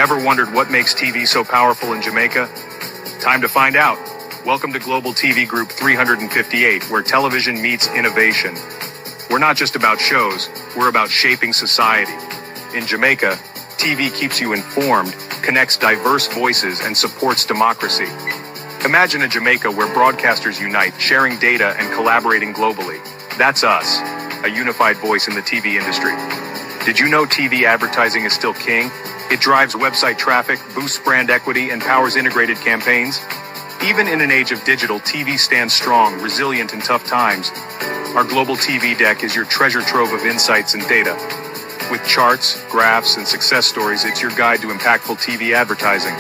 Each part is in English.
Ever wondered what makes TV so powerful in Jamaica? Time to find out. Welcome to Global TV Group 358, where television meets innovation. We're not just about shows, we're about shaping society. In Jamaica, TV keeps you informed, connects diverse voices, and supports democracy. Imagine a Jamaica where broadcasters unite, sharing data and collaborating globally. That's us, a unified voice in the TV industry. Did you know TV advertising is still king? It drives website traffic, boosts brand equity, and powers integrated campaigns. Even in an age of digital, TV stands strong, resilient in tough times. Our global TV deck is your treasure trove of insights and data. With charts, graphs, and success stories, it's your guide to impactful TV advertising.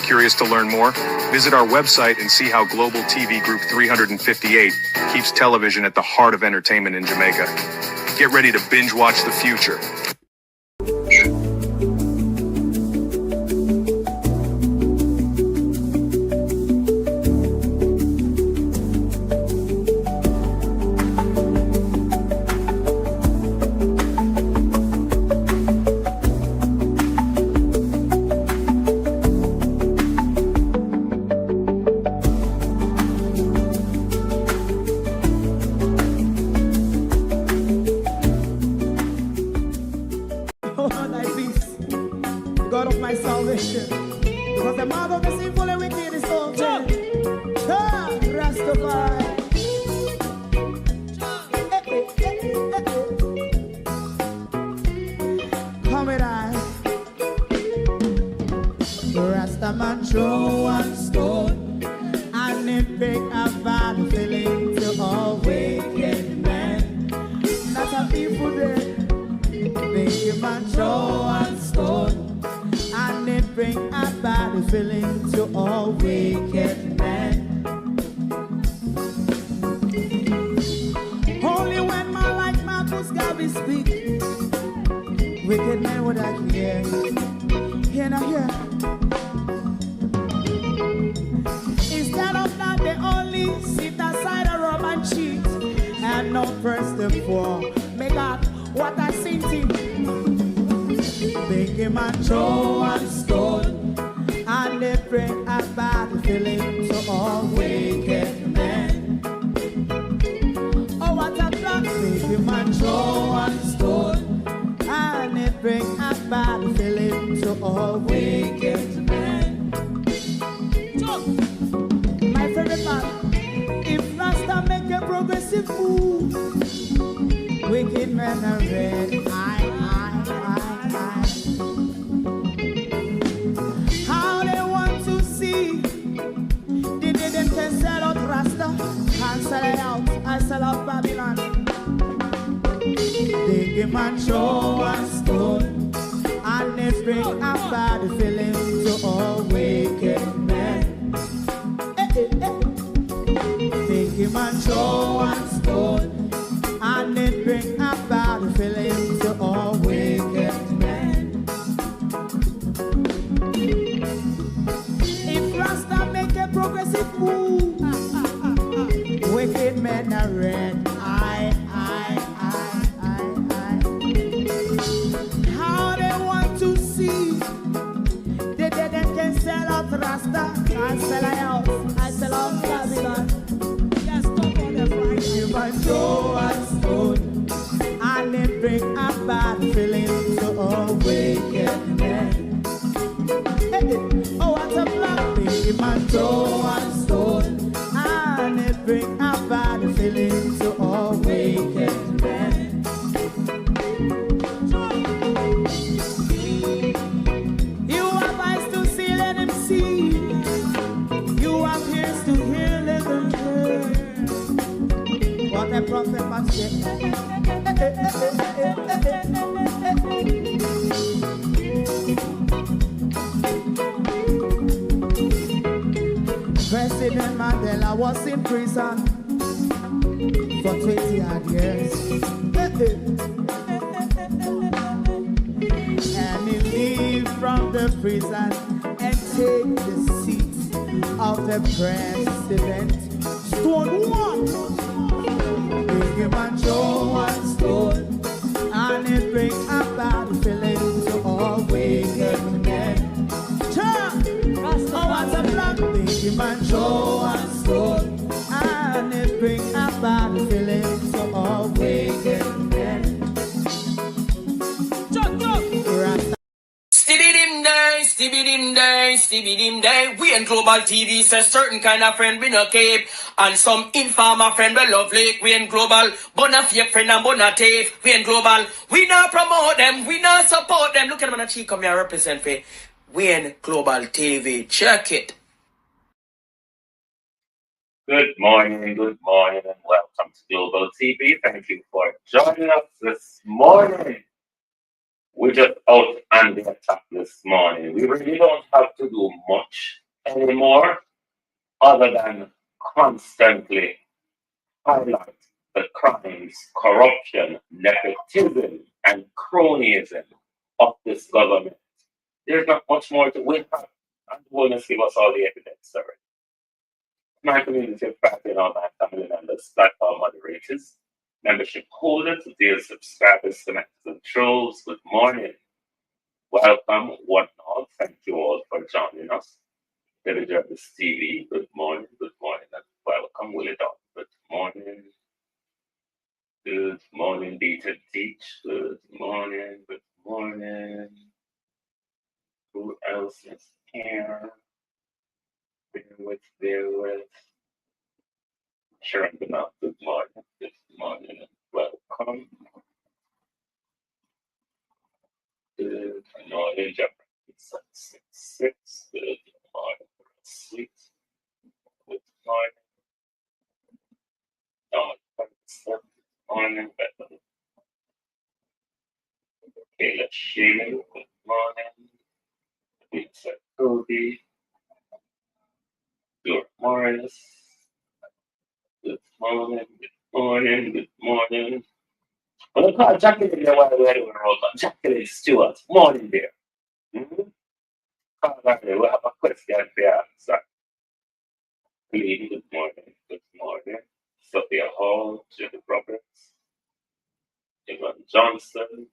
Curious to learn more? Visit our website and see how Global TV Group 358 keeps television at the heart of entertainment in Jamaica. Get ready to binge watch the future. President Mandela was in prison for 20 odd years. And he leave from the prison and take the seat of the president. Stone one, bring him and show one stone, and it bring about feeling to all wicked men. Stibby dim day. We in Global TV says certain kind of friend we no cape. And some informer friend we lovely. We in Global, bona fake friend and bona tape. We in Global, we not promote them, we not support them. Look at them on the cheek, come here represent for. We in Global TV. Check it. Good morning, and welcome to Global TV. Thank you for joining us this morning. We're just out on the attack this morning. We really don't have to do much anymore other than constantly highlight the crimes, corruption, nepotism, and cronyism of this government. There's not much more to win. And wellness give us all the evidence, sorry. My community of family and all my family members, platform moderators, membership holders, dear subscribers, connectors, and trolls, good morning. Welcome, one and all. Thank you all for joining us. David Jarvis TV, good morning, and welcome, Willie Don. Good morning. Good morning, Dieter Teach. Good morning, good morning. Who else is here? Bear with. Sharon Bernard, good morning, and welcome. Good morning, Jeffrey 766. Good morning, Sweet. Good morning. Good morning, Bethel. Kayla Sheehan, good morning. Lisa Cody. George Morris. Good morning. Well, I call Jacqueline there while we're doing a roll call. Jacqueline Stewart, morning there. Call her there. We have a question for you, sir. Please, good morning. Sophia Hall, Jenny Roberts, Evan Johnson,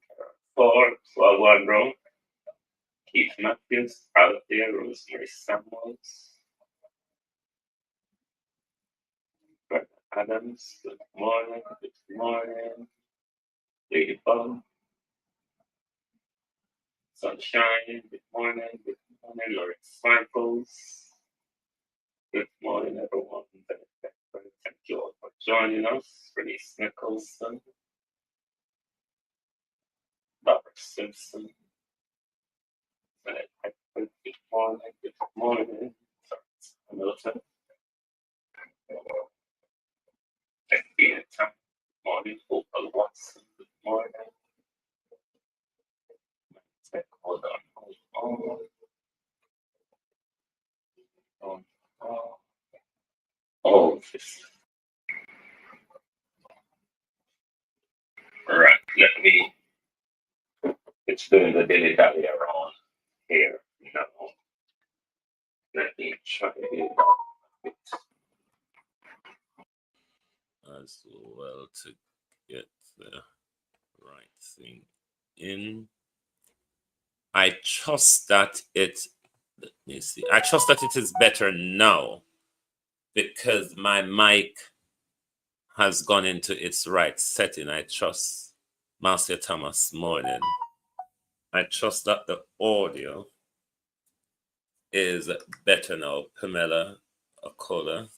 Forbes, Walwan Brown, Keith Matthews, out there, Rosemary Samuels, Brenda Adams, good morning. Lady Bum, Sunshine, good morning. Lawrence Michaels, good morning, everyone. Thank you all for joining us. Bernice Nicholson, Robert Simpson, good morning. Hamilton, Becky Time, good morning. Opal Watson, good morning. Hold on. Oh, right. Let me. It's doing the dilly dally around here. No. Let me try it as well to get the right thing in. I trust that it. Let me see. I trust that it is better now because my mic has gone into its right setting. I trust Marcia Thomas morning. I trust that the audio is better now. Pamela Okola,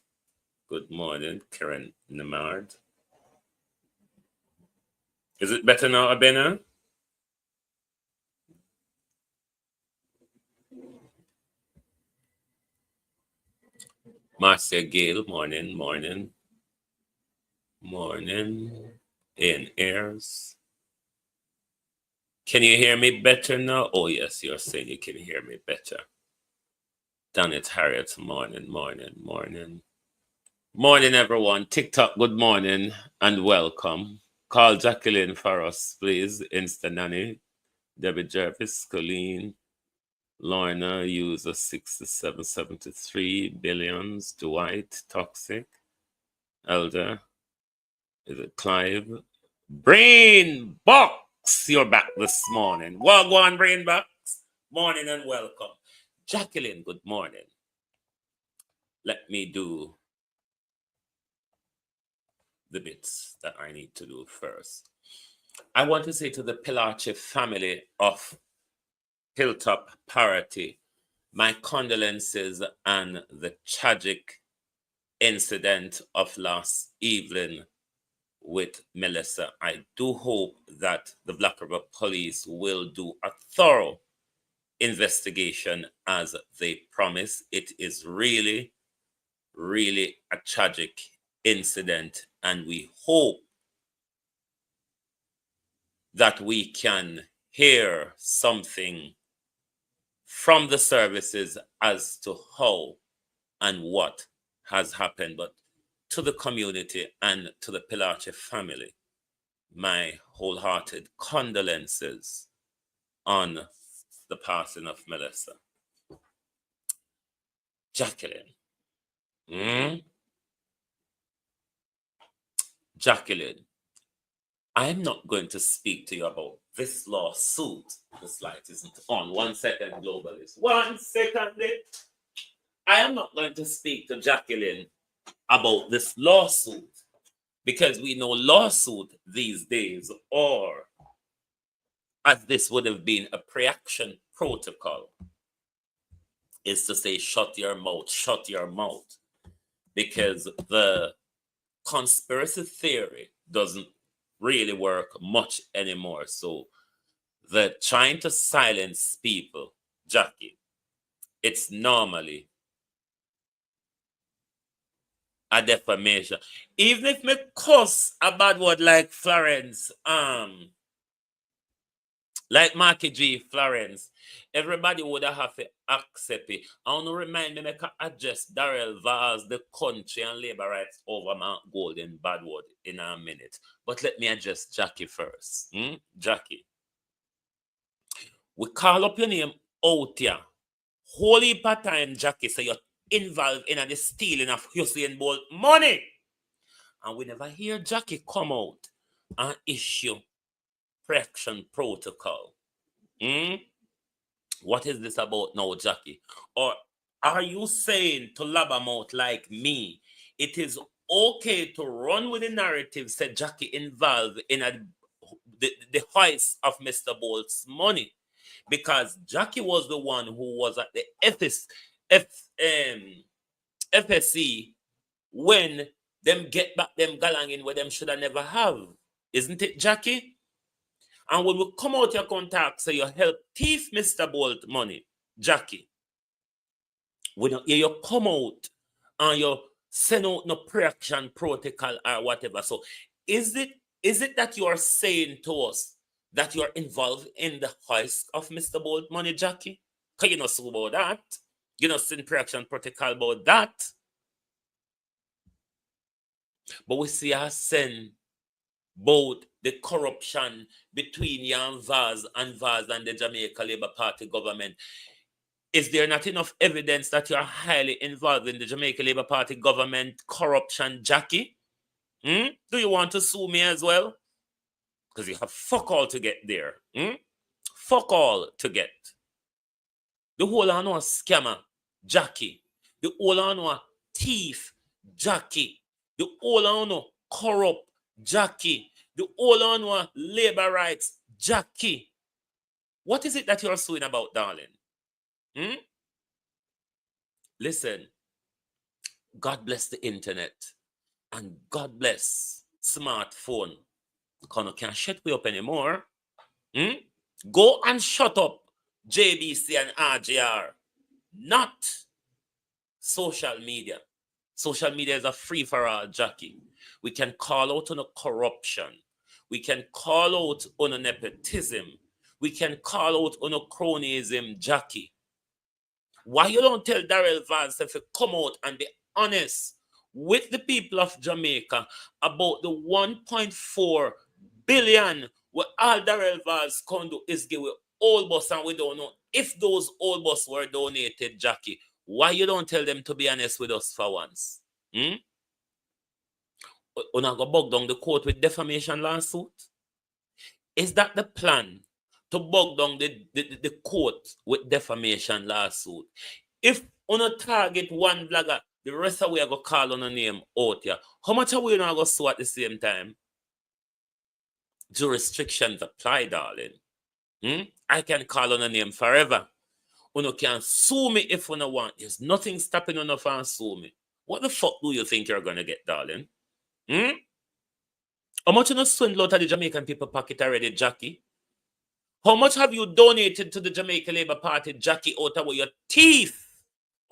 good morning. Karen Nemard. Is it better now, Abena? Marcia Gale, morning. In airs. Can you hear me better now? Oh, yes, you're saying you can hear me better. Donnet Harriet, morning. Morning, everyone. TikTok, good morning and welcome. Call Jacqueline for us, please. Insta Nanny, Debbie Jervis, Colleen, Lorna, user 6773, Billions, Dwight, Toxic, Elder, is it Clive? Brain Box, you're back this morning. Well, go on, Brain Box. Morning and welcome. Jacqueline, good morning. Let me do the bits that I need to do first. I want to say to the Pilache family of Hilltop Parity. My condolences on the tragic incident of last evening with Melissa. I do hope that the Black River Police will do a thorough investigation as they promise. It is really, really a tragic incident, and we hope that we can hear something from the services as to how and what has happened. But to the community and to the Pilache family, my wholehearted condolences on the passing of Melissa. Jacqueline. Jacqueline, I'm not going to speak to you about this lawsuit. This light isn't on. 1 second, globalist. 1 second. I am not going to speak to Jacqueline about this lawsuit because we know lawsuit these days, or as this would have been a pre-action protocol, is to say shut your mouth, because the conspiracy theory doesn't really work much anymore. So the trying to silence people, Jackie, it's normally a defamation. Even if me cuss a bad word like Florence, like Marky G Florence, everybody would have to accept it. I want to remind me, I can address Darrell Vaz, the country and labor rights over Mount Golden bad word in a minute. But let me address Jackie first. Jackie, we call up your name out here. Whole heap of time, Jackie, so you're involved in the stealing of Usain Bolt money. And we never hear Jackie come out and issue pre-action protocol. What is this about now, Jackie? Or are you saying to Labamouth like me, it is okay to run with the narrative, said Jackie involved in the heist of Mr. Bolt's money? Because Jackie was the one who was at the FSC when them get back them galanging where them should have never have. Isn't it, Jackie? And when we come out your contact, say you help thief Mr. Bolt money, Jackie, when you come out and you send out no pre-action protocol or whatever. So is it that you are saying to us that you are involved in the heist of Mr. Bolt money, Jackie? Because you not sure about that. You not send pre-action protocol about that. But we see us send both the corruption between you and Vaz and the Jamaica Labour Party government. Is there not enough evidence that you are highly involved in the Jamaica Labour Party government corruption, Jackie? Do you want to sue me as well? Because you have fuck all to get there. Fuck all to get. The whole I know a scammer, Jackie. The whole I know a thief, Jackie. The whole I know corrupt, Jackie. The whole I know a labor rights, Jackie. What is it that you're suing about, darling? Listen, God bless the internet and God bless smartphone. Because can't shut me up anymore. Go and shut up JBC and RJR. Not social media. Social media is a free-for-all, Jackie. We can call out on a corruption. We can call out on a nepotism. We can call out on a cronyism, Jackie. Why you don't tell Darrell Vance if you come out and be honest with the people of Jamaica about the 1.4 billion what all Darrell Vance can do is give old bus, and we don't know if those old bus were donated, Jackie. Why you don't tell them to be honest with us for once? Una go bog down the court with defamation lawsuit? Is that the plan? To bog down the court with defamation lawsuit? If una target one blogger, the rest of we are going to call on a name out here. How much are we not going to sue at the same time? Jurisdictions apply, darling. I can call on a name forever. Uno can sue me if uno want. There's nothing stopping uno from sue me. What the fuck do you think you're gonna get, darling? How much uno swindle out of the Jamaican people pocket already, Jackie? How much have you donated to the Jamaican Labour Party, Jackie, out of your teeth?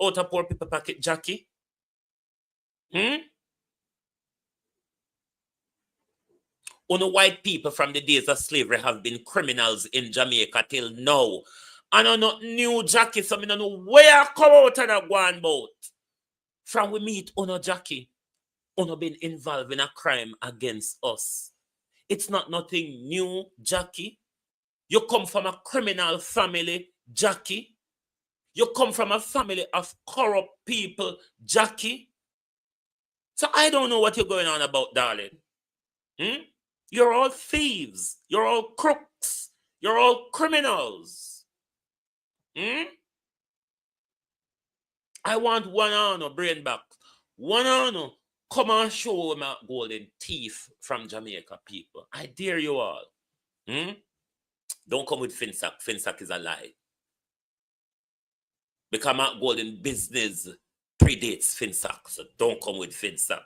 Out of poor people pocket, Jackie? Uno white people from the days of slavery have been criminals in Jamaica till now. And I'm not new, Jackie, so I don't know where I come out of that one boat. From we meet Uno, Jackie, Uno been involved in a crime against us. It's not nothing new, Jackie. You come from a criminal family, Jackie. You come from a family of corrupt people, Jackie. So I don't know what you're going on about, darling. You're all thieves. You're all crooks. You're all criminals. I want one honor, brain back. One honor. Come and show my golden teeth from Jamaica people. I dare you all. Don't come with Finsack. Finsack is a lie. Because my golden business predates Finsack. So don't come with Finsack.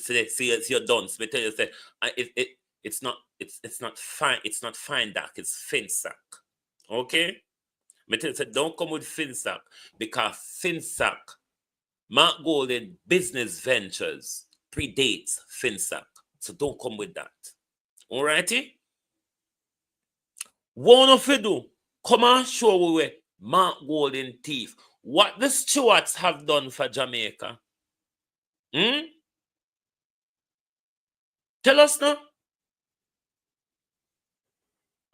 See you're done. So I tell you, say, it's not fine. It's not fine, Doc. It's Finsack. Okay? I tell you, say, don't come with Finsack because Finsack, Mark Golden business ventures predates Finsack. So don't come with that. Alrighty? One of you do, come and show we Mark Golden teeth. What the Stewarts have done for Jamaica. Tell us now.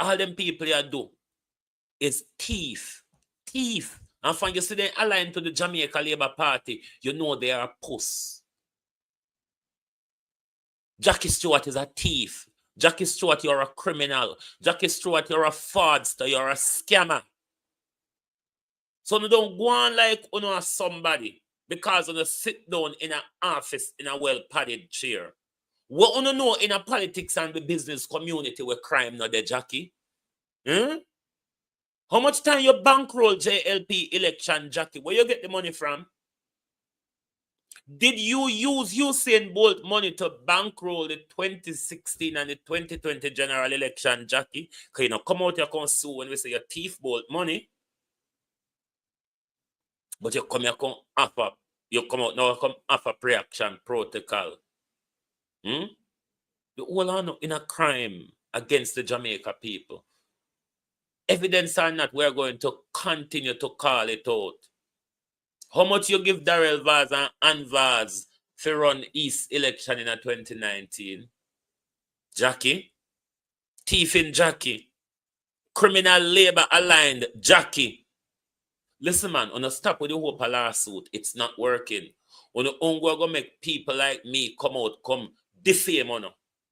All them people you do is thief. Thief. And when you see them aligned to the Jamaica Labour Party, you know they are puss. Jackie Stewart is a thief. Jackie Stewart, you're a criminal. Jackie Stewart, you're a fraudster. You're a scammer. So you don't go on like you know somebody because you sit down in an office in a well-padded chair. What you know in a politics and the business community where crime not there, Jackie? How much time you bankroll JLP election, Jackie? Where you get the money from? Did you use Usain Bolt money to bankroll the 2016 and the 2020 general election, Jackie? Because you know, come out here come sue when we say your thief Bolt money. But you come here come offer. You come out now come offer pre-action protocol. The whole on in a crime against the Jamaica people. Evidence or not, we're going to continue to call it out. How much you give Darrell Vaz and Ann Vaz for run East election in 2019? Jackie? Thiefing Jackie? Criminal labor aligned Jackie? Listen, man, on a stop with the hope of lawsuit, it's not working. On the ongo go make people like me come out, come defame on.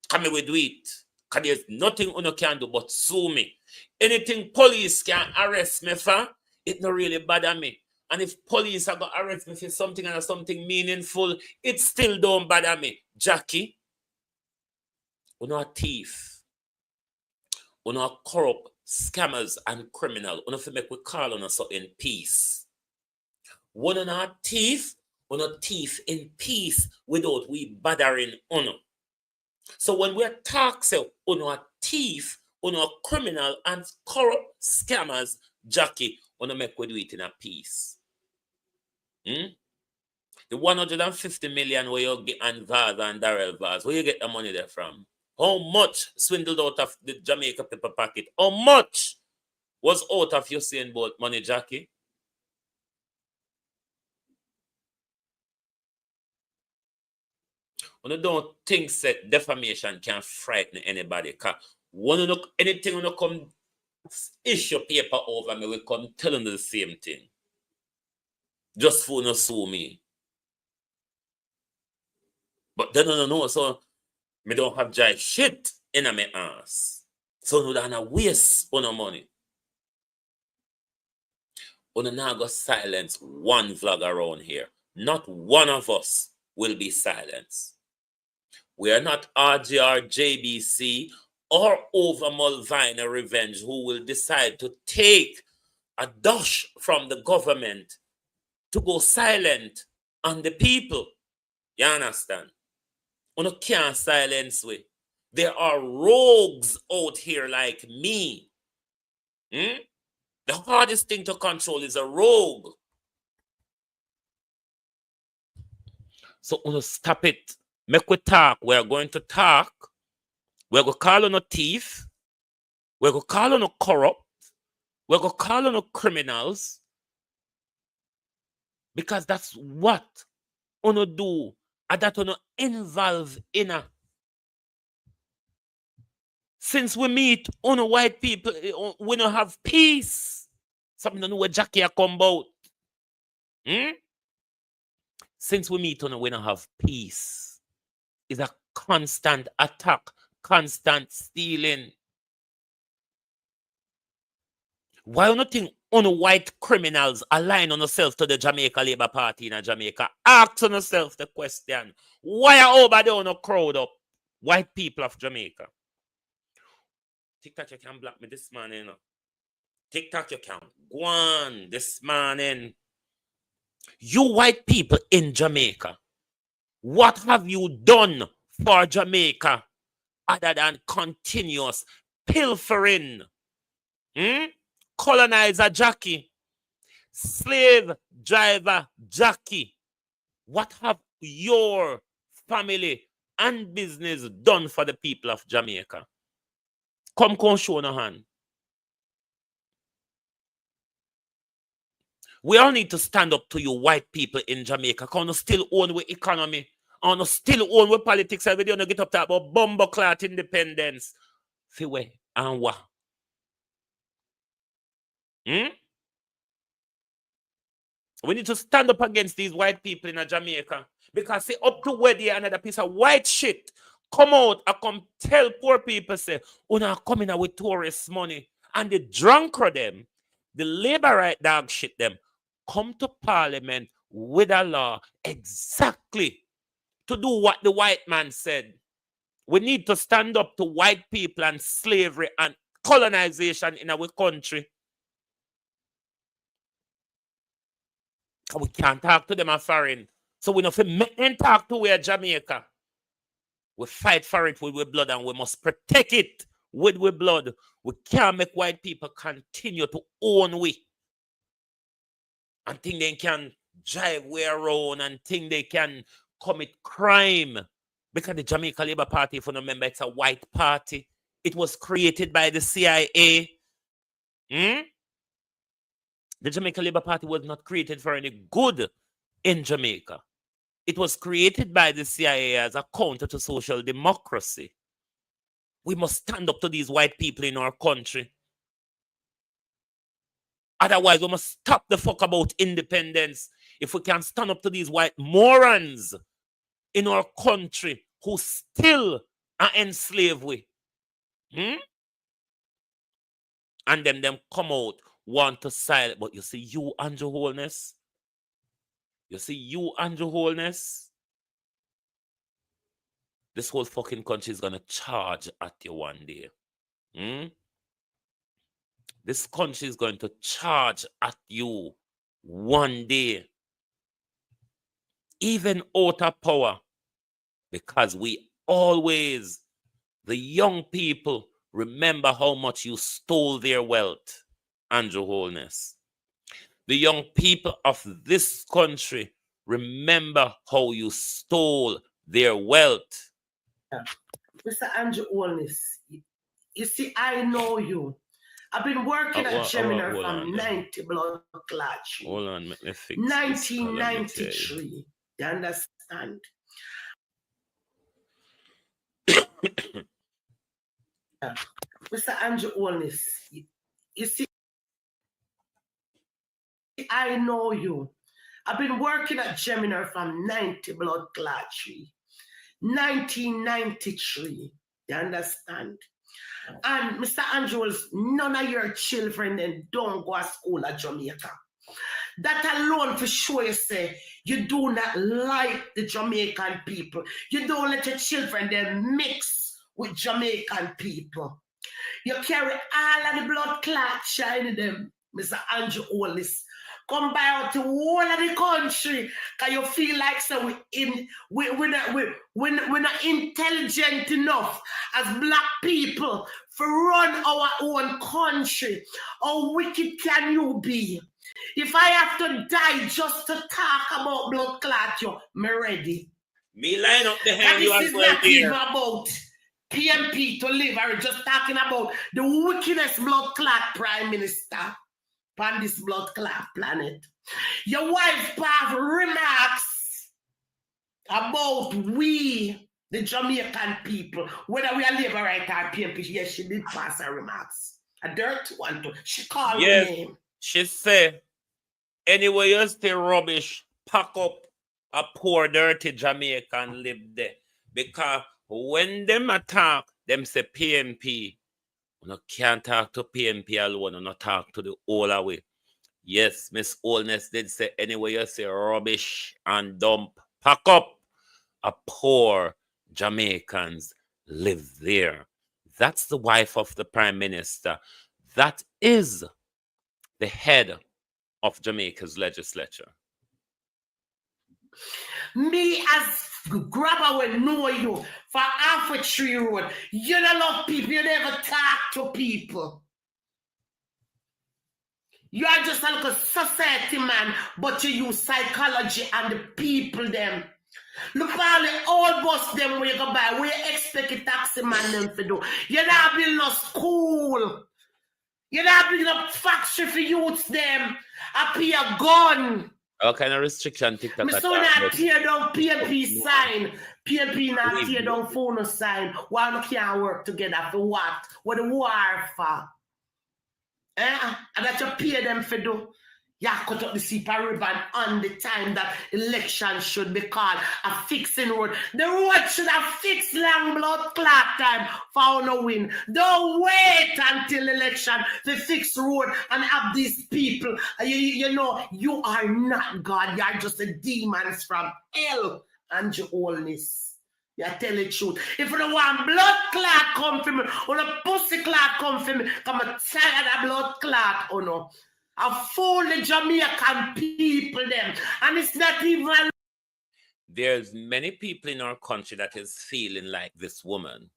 Come here we do it. Because there's nothing you can do but sue me. Anything police can arrest me for, it not really bother me. And if police are going to arrest me for something and something meaningful, it still don't bother me. Jackie, you're not a thief. You're not corrupt scammers and criminal. You're not to make we call on us in peace. You're not a thief. You're not thief in peace without we bothering honor. So when we talk, say, you're not a thief, you're not a criminal and corrupt scammers, Jackie, you're not make we do it in a peace. The 150 million where you get and Vaz and Darrell Vaz, where you get the money there from? How much swindled out of the Jamaica people pocket? How much was out of Usain Bolt money, Jackie? When you don't think that defamation can frighten anybody, because when you know anything when you come issue paper over me, we come telling the same thing. Just for no sue me. But then I know, so me don't have dry shit in my ass. So no don't waste on no money. On now go silence one vlog around here. Not one of us will be silenced. We are not RGR JBC or over Mulvina revenge who will decide to take a dash from the government to go silent on the people. You understand? You can't silence we. There are rogues out here like me. The hardest thing to control is a rogue. So stop it. Make we talk. We're going to talk. We're going to call on a thief. We're going to call on a corrupt. We're going to call on a criminals. Because that's what uno do. And that uno involve in a. Since we meet uno white people, we don't have peace. Something to know where Jackie come about. Since we meet uno, we don't have peace. It's a constant attack, constant stealing. Why you think uno white criminals align on yourself to the Jamaica Labour Party in Jamaica? Ask on yourself the question. Why are over there uno crowd up? White people of Jamaica. TikTok, you can block me this morning. TikTok, you can go on this morning. You white people in Jamaica, what have you done for Jamaica other than continuous pilfering? Colonizer Jackie, slave driver Jackie, what have your family and business done for the people of Jamaica? Come show no hand. We all need to stand up to you white people in Jamaica because you still own with economy. And you still own with politics. And we don't get up to about bumbleclot independence. Fiwe and what? We need to stand up against these white people in Jamaica. Because see, up to where they another piece of white shit come out and come tell poor people, say, oh, now coming out with tourist money. And the drunker them, the labor right dog shit them, come to parliament with a law exactly to do what the white man said. We need to stand up to white people and slavery and colonization in our country. We can't talk to them as foreign. So we don't make them talk to where Jamaica. We fight for it with blood and we must protect it with blood. We can't make white people continue to own we. And think they can drive way around and think they can commit crime. Because the Jamaica Labour Party, if you remember, it's a white party. It was created by the CIA. The Jamaica Labour Party was not created for any good in Jamaica. It was created by the CIA as a counter to social democracy. We must stand up to these white people in our country. Otherwise, we must stop the fuck about independence. If we can stand up to these white morons in our country who still are enslaved with. And then them come out, want to silence. But you see, you, Andrew Holness. You see, you, Andrew Holness. This whole fucking country is going to charge at you one day. This country is going to charge at you one day. Even out of power. Because we always, the young people, remember how much you stole their wealth, Andrew Holness. The young people of this country, remember how you stole their wealth. Mr. Andrew Holness, you see, I know you. I've been working at Gemini from 90 blood clot. Hold on, let me fix 1993. You understand? Mr. Andrew Holness, you see, I know you. I've been working at Gemini from 90 blood clot 1993. You understand? And Mr. Andrews, none of your children then don't go to school at Jamaica. That alone for sure you say you do not like the Jamaican people. You don't let your children then mix with Jamaican people. You carry all of the blood clot shining them, Mr. Andrew Hollis. Come by out to all of the country, cause you feel like so we're not intelligent enough as black people to run our own country. How wicked can you be? If I have to die just to talk about blood clot, me ready. Me line up the hand you This as is well not here. even about PMP to live. I'm just talking about the wickedest blood clot prime minister on this blood clot planet. Your wife have remarks about we, the Jamaican people, whether we are Labour right or PMP. Yes, she did pass her remarks. A dirty one too. She called Yes. me name. She said, anyway, you stay rubbish, pack up a poor, dirty Jamaican live there. Because when them attack, them say PMP. You can't talk to PMP alone, you not talk to the whole away. Yes, Miss Oldness did say, anyway, you say rubbish and dump, pack up a poor Jamaicans live there. That's the wife of the Prime Minister. That is the head of Jamaica's legislature. Me as grabber will know you for half a tree road. You don't love people, you never talk to people. You are just like a society man, but you use psychology and the people them. Look for all the old bus them where you go by. Where you expect a taxi man them to do? You're not building no school. You're not building a factory for youths them. I pay a gun. What kind of restriction TikTok? Me so not tear down PNP sign. PNP not tear down phone sign. Why we can't work together for what? What the war for? And that you pay them for do. You cut up the super ribbon on the time that election should be called a fixing road. The road should have fixed long blood clot time for no win. Don't wait until election to fix road and have these people. You know, you are not God. You are just the demons from hell and your wholeness. You tell the truth. If you don't want blood clot come from me, or the pussy clot come from me, come and tired of blood clot, or no. I fool the Jamaican people them. And it's not even... There's many people in our country that is feeling like this woman.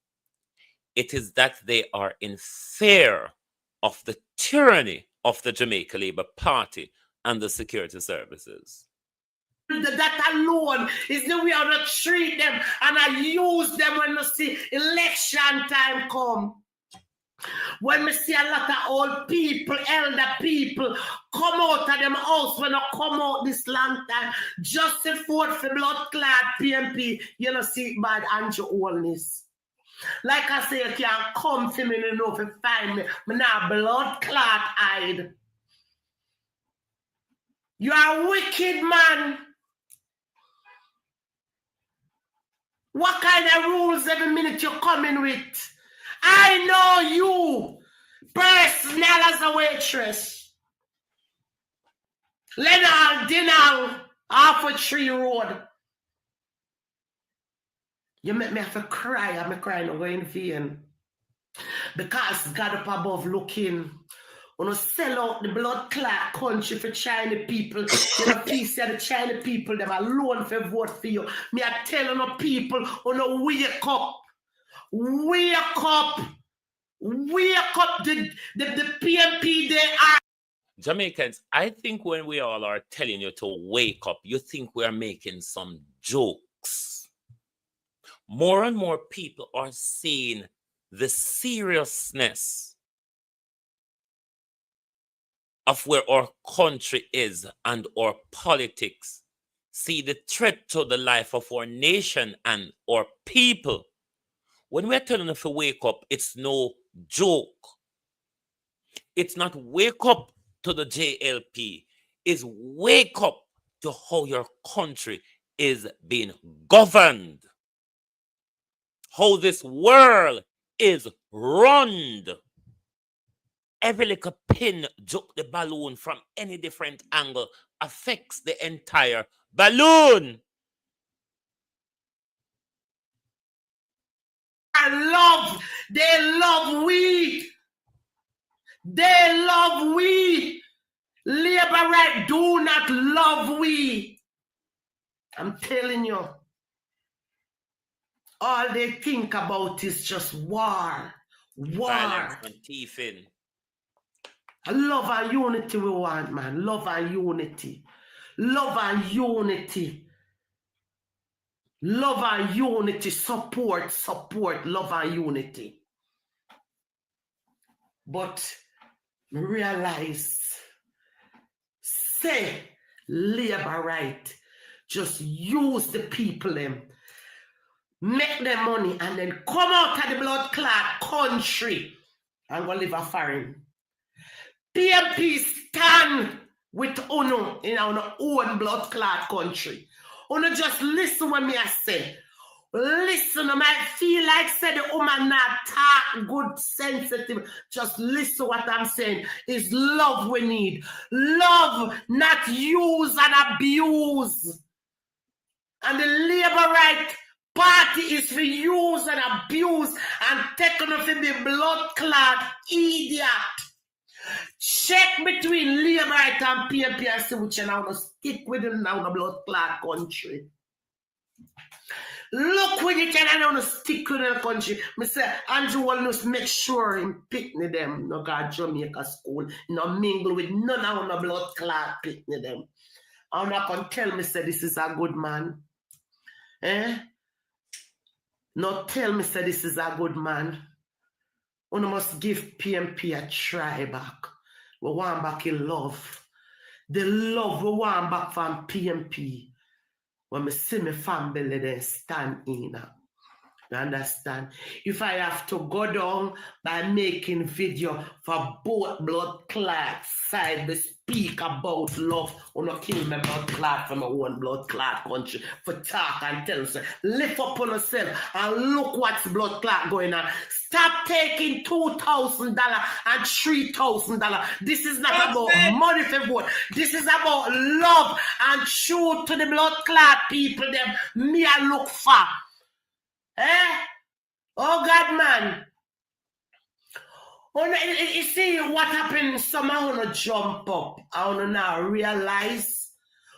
It is that they are in fear of the tyranny of the Jamaica Labour Party and the security services. That alone is the way I treat them and I use them when I see election time come. When we see a lot of old people, elder people come out of them house when I come out this long time, just to vote for blood clot PMP, you know, see bad Andrew Holness. Like I say, you can't come to me enough to find me. I'm not blood clot eyed. You are a wicked man. What kind of rules every minute you're coming with? I know you personal as a waitress. Leonard dinner off a tree road. You make me have to cry. I'm crying away in vain. Because God up above looking. Wanna sell out the blood clot country for China people. You know, please say the China people them alone for vote for you. Me I tell no people wanna wake up. Wake up. Wake up the PMP they are. Jamaicans, I think when we all are telling you to wake up, you think we are making some jokes. More and more people are seeing the seriousness of where our country is and our politics. See the threat to the life of our nation and our people. When we're telling them to wake up, it's no joke. It's not wake up to the JLP. It's wake up to how your country is being governed. How this world is run. Every little pin joke the balloon from any different angle affects the entire balloon. love. They love we. They love we. Labor right do not love we. I'm telling you. All they think about is just war. War. Violence and thieving. Love and unity we want, man. Love and unity. Love and unity. Love and unity. Support. Love and unity. But realize, say, labor right. Just use the people them. Make them money and then come out of the blood clot country and go live a foreign. PMP stand with Uno in our own blood clot country. Uno just listen what me I say. Listen, I might feel like say the woman not talk good, sensitive. Just listen what I'm saying. Is love we need. Love, not use and abuse. And the labor right party is for use and abuse and taking off in the blood clot idiot. Check between labor right and PMP and see which and I want to stick with them now in the blood clot country. Look when you can I want to stick with the country. Me say Andrew Walnut make sure him pick them. No got Jamaica school. No mingle with none of the blood clot pick them. I'm not gonna tell me say this is a good man. No tell me say this is a good man. We must give PMP a try back. We want back in love. The love we want back from PMP. When me see my family they stand in. You understand? If I have to go down by making video for both blood clot side, we speak about love, or not kill my blood clot from my own blood clot country for talk and tell us, lift up on yourself and look what's blood clot going on. Stop taking $2,000 and $3,000. This is not about money for vote. This is about love and truth to the blood clot people them me I look for. Oh God, man. You see what happened? Somehow I want to jump up. I want to now realize.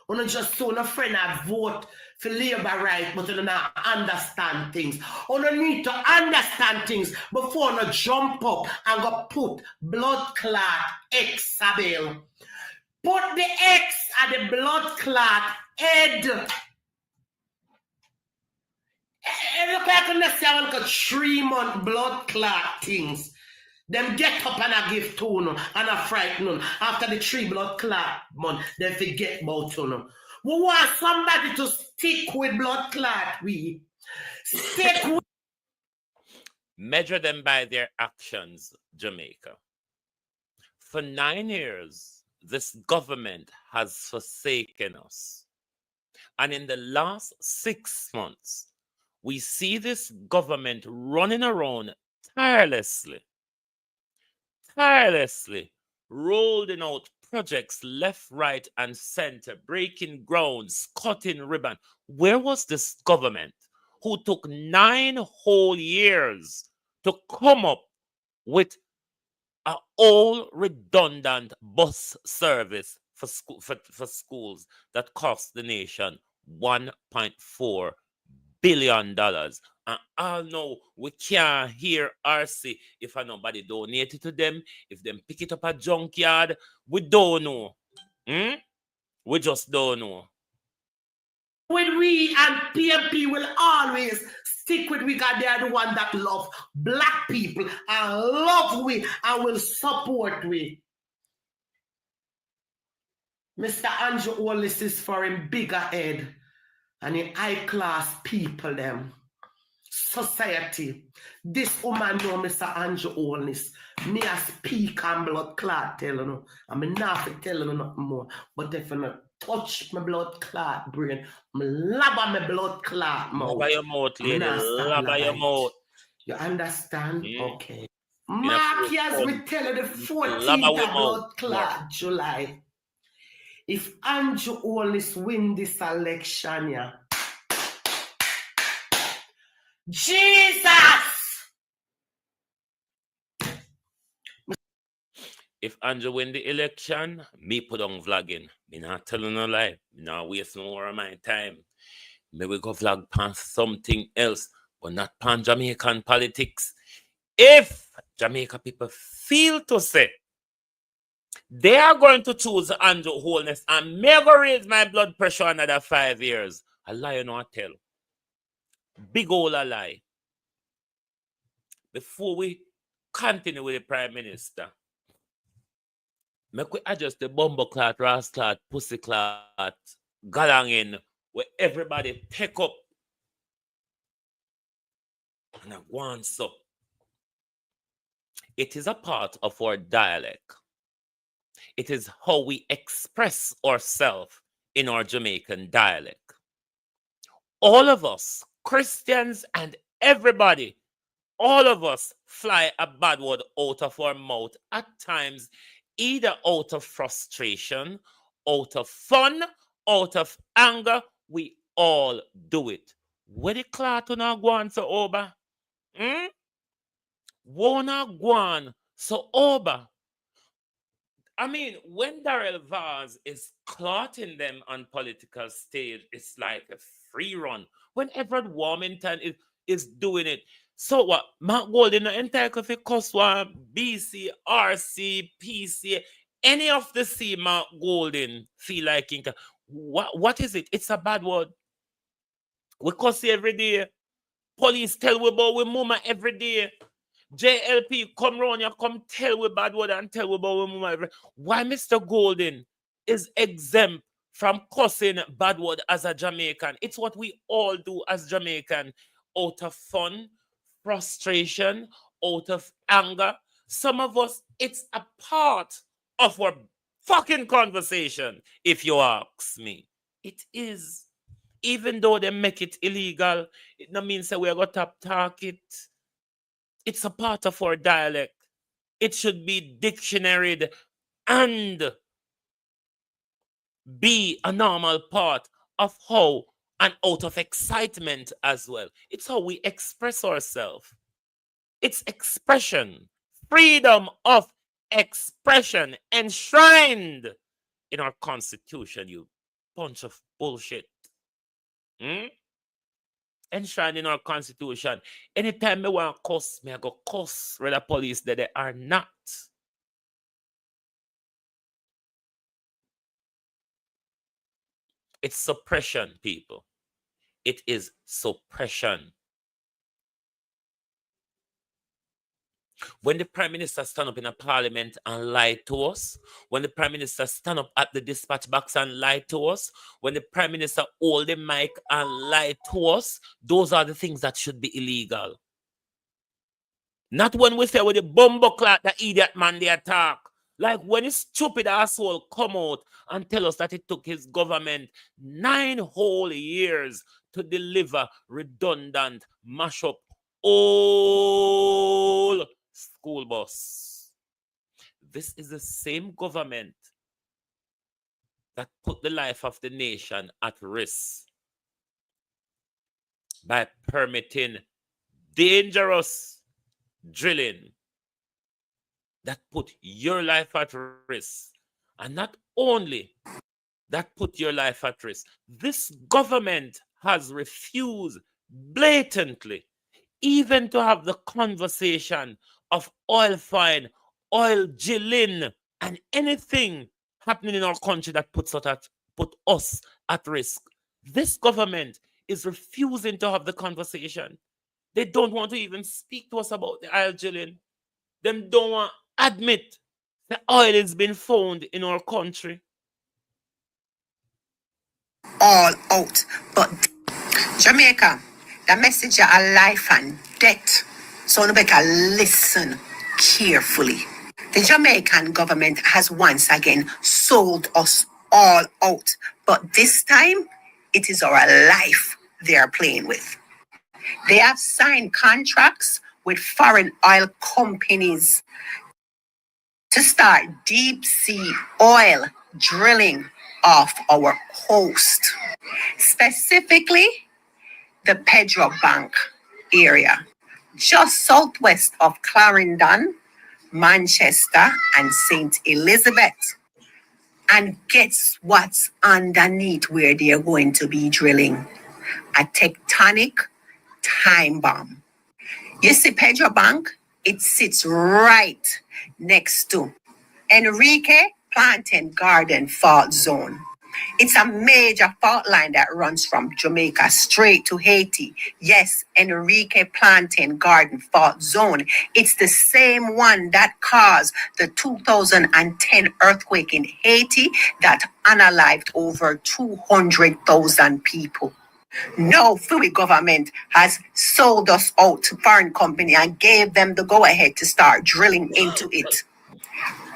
I want to just so a friend I vote for labor right, but I don't understand things. I don't need to understand things before I jump up and go put blood clot X Abel. Put the X at the blood clot head. Look like I say I want 3-month blood clot things. Them get up and I give to no and I frighten no. After the 3 blood clot month, they forget about no. We want somebody to stick with blood clot. We stick with. Measure them by their actions, Jamaica. For 9 years, this government has forsaken us. And in the last 6 months, we see this government running around tirelessly, rolling out projects left, right, and center, breaking grounds, cutting ribbon. Where was this government who took 9 whole years to come up with an all redundant bus service for schools that cost the nation $1.4 billion? And all know we can't hear RC if nobody donated to them, if them pick it up at junkyard. We don't know. We just don't know. When we and PMP will always stick with we because they are the one that love black people and love we and will support we. Mr. Andrew Wallace is for him bigger head and in high class people them. Society. This woman know Mr. Andrew Wallace. Me a speak and blood clot telling you. I'm not telling you nothing more. But if you touch my blood clot brain, I'm lava my blood clot mouth. Lava your mouth, lady. Lava your mouth. You understand? Okay. Mark as we tell you the 14th of blood clot July. If Andrew Wallace win this election, yeah. Jesus! If Andrew win the election, me put on vlogging. Me not telling no lie. Me not waste no more of my time. Me we go vlog pan something else, but not pan Jamaican politics. If Jamaica people feel to say they are going to choose Andrew Holness and me go raise my blood pressure another 5 years, a lie or not tell. Big old a lie. Before we continue with the Prime Minister, make we adjust the bumble clot, ras clot, pussy clot, galangin, where everybody pick up and go on so. It is a part of our dialect. It is how we express ourselves in our Jamaican dialect. All of us, Christians and everybody, all of us fly a bad word out of our mouth at times, either out of frustration, out of fun, out of anger. We all do it. Where the clot on go on so over? Wanna go on so over? I mean, when Darrell Vaz is clotting them on political stage, it's like a free run. When Everett Warmington is doing it. So what? Mark Golden entitled for cuss one, BC, RC, PC, any of the C Mark Golden feel like what is it? It's a bad word. We cuss every day. Police tell we about we mama every day. JLP come round you, come tell we bad word and tell we about we mama. Why Mr. Golden is exempt from cussing bad word as a Jamaican? It's what we all do as Jamaican, out of fun, frustration, out of anger. Some of us, it's a part of our fucking conversation, if you ask me. It is. Even though they make it illegal, it not means that we're going to talk it. It's a part of our dialect. It should be dictionaried and be a normal part of how, and out of excitement as well. It's how we express ourselves. It's expression, freedom of expression enshrined in our constitution, you bunch of bullshit. Enshrined in our constitution. Anytime me want to cuss, me I go cuss where the police that they are not. It's suppression, people. It is suppression. When the Prime Minister stand up in a parliament and lie to us, when the Prime Minister stand up at the dispatch box and lie to us, when the Prime Minister hold the mic and lie to us, those are the things that should be illegal. Not when we say with the bumbleclot, the idiot man they attack. Like when his stupid asshole come out and tell us that it took his government 9 whole years to deliver redundant, mash up, old school bus. This is the same government that put the life of the nation at risk by permitting dangerous drilling that put your life at risk. And not only that put your life at risk, this government has refused blatantly even to have the conversation of oil fine, oil drilling, and anything happening in our country that put us at risk. This government is refusing to have the conversation. They don't want to even speak to us about the oil drilling. They don't want to admit that oil has been found in our country. All out. But Jamaica, the message of life and death. So you better listen carefully. The Jamaican government has once again sold us all out. But this time, it is our life they are playing with. They have signed contracts with foreign oil companies to start deep sea oil drilling off our coast, specifically the Pedro Bank area, just southwest of Clarendon, Manchester, and St. Elizabeth. And guess what's underneath where they're going to be drilling? A tectonic time bomb. You see Pedro Bank? It sits right next to Enrique Plantain Garden Fault Zone. It's a major fault line that runs from Jamaica straight to Haiti. Yes, Enrique Plantain Garden Fault Zone. It's the same one that caused the 2010 earthquake in Haiti that unalived over 200,000 people. No, Philly government has sold us out to foreign company and gave them the go-ahead to start drilling into it.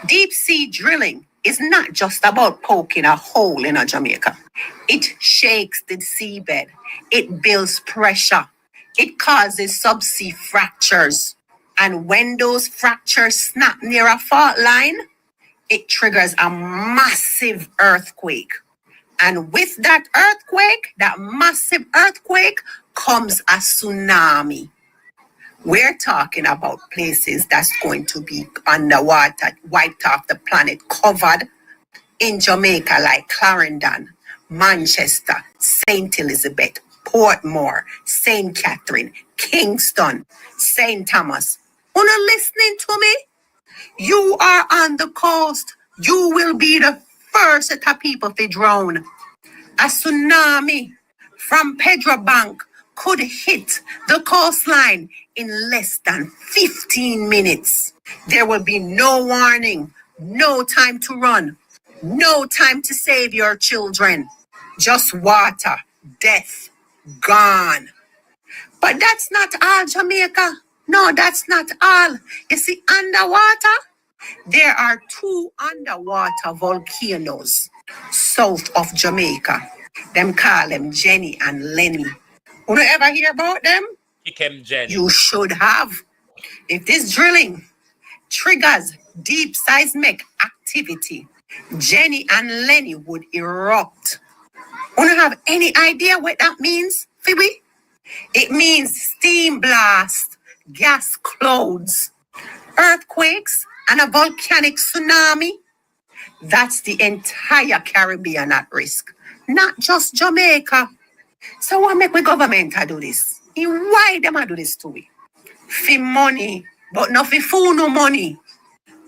Deep sea drilling is not just about poking a hole in a Jamaica. It shakes the seabed. It builds pressure. It causes subsea fractures. And when those fractures snap near a fault line, it triggers a massive earthquake. And with that earthquake, that massive earthquake, comes a tsunami. We're talking about places that's going to be underwater, wiped off the planet, covered in Jamaica, like Clarendon, Manchester, St. Elizabeth, Portmore, St. Catherine, Kingston, St. Thomas. Una listening to me? You are on the coast. You will be the first set of people to drown. A tsunami from Pedro Bank could hit the coastline in less than 15 minutes. There will be no warning, no time to run, no time to save your children. Just water, death, gone. But that's not all, Jamaica. No, that's not all. You see, underwater, there are 2 underwater volcanoes south of Jamaica. Them call them Jenny and Lenny. You ever hear about them? Jenny. You should have. If this drilling triggers deep seismic activity, Jenny and Lenny would erupt. You don't have any idea what that means, Phoebe? It means steam blast, gas clouds, earthquakes, and a volcanic tsunami. That's the entire Caribbean at risk, not just Jamaica. So what make the government do this? Why them do this to we? For money, but not for food no money.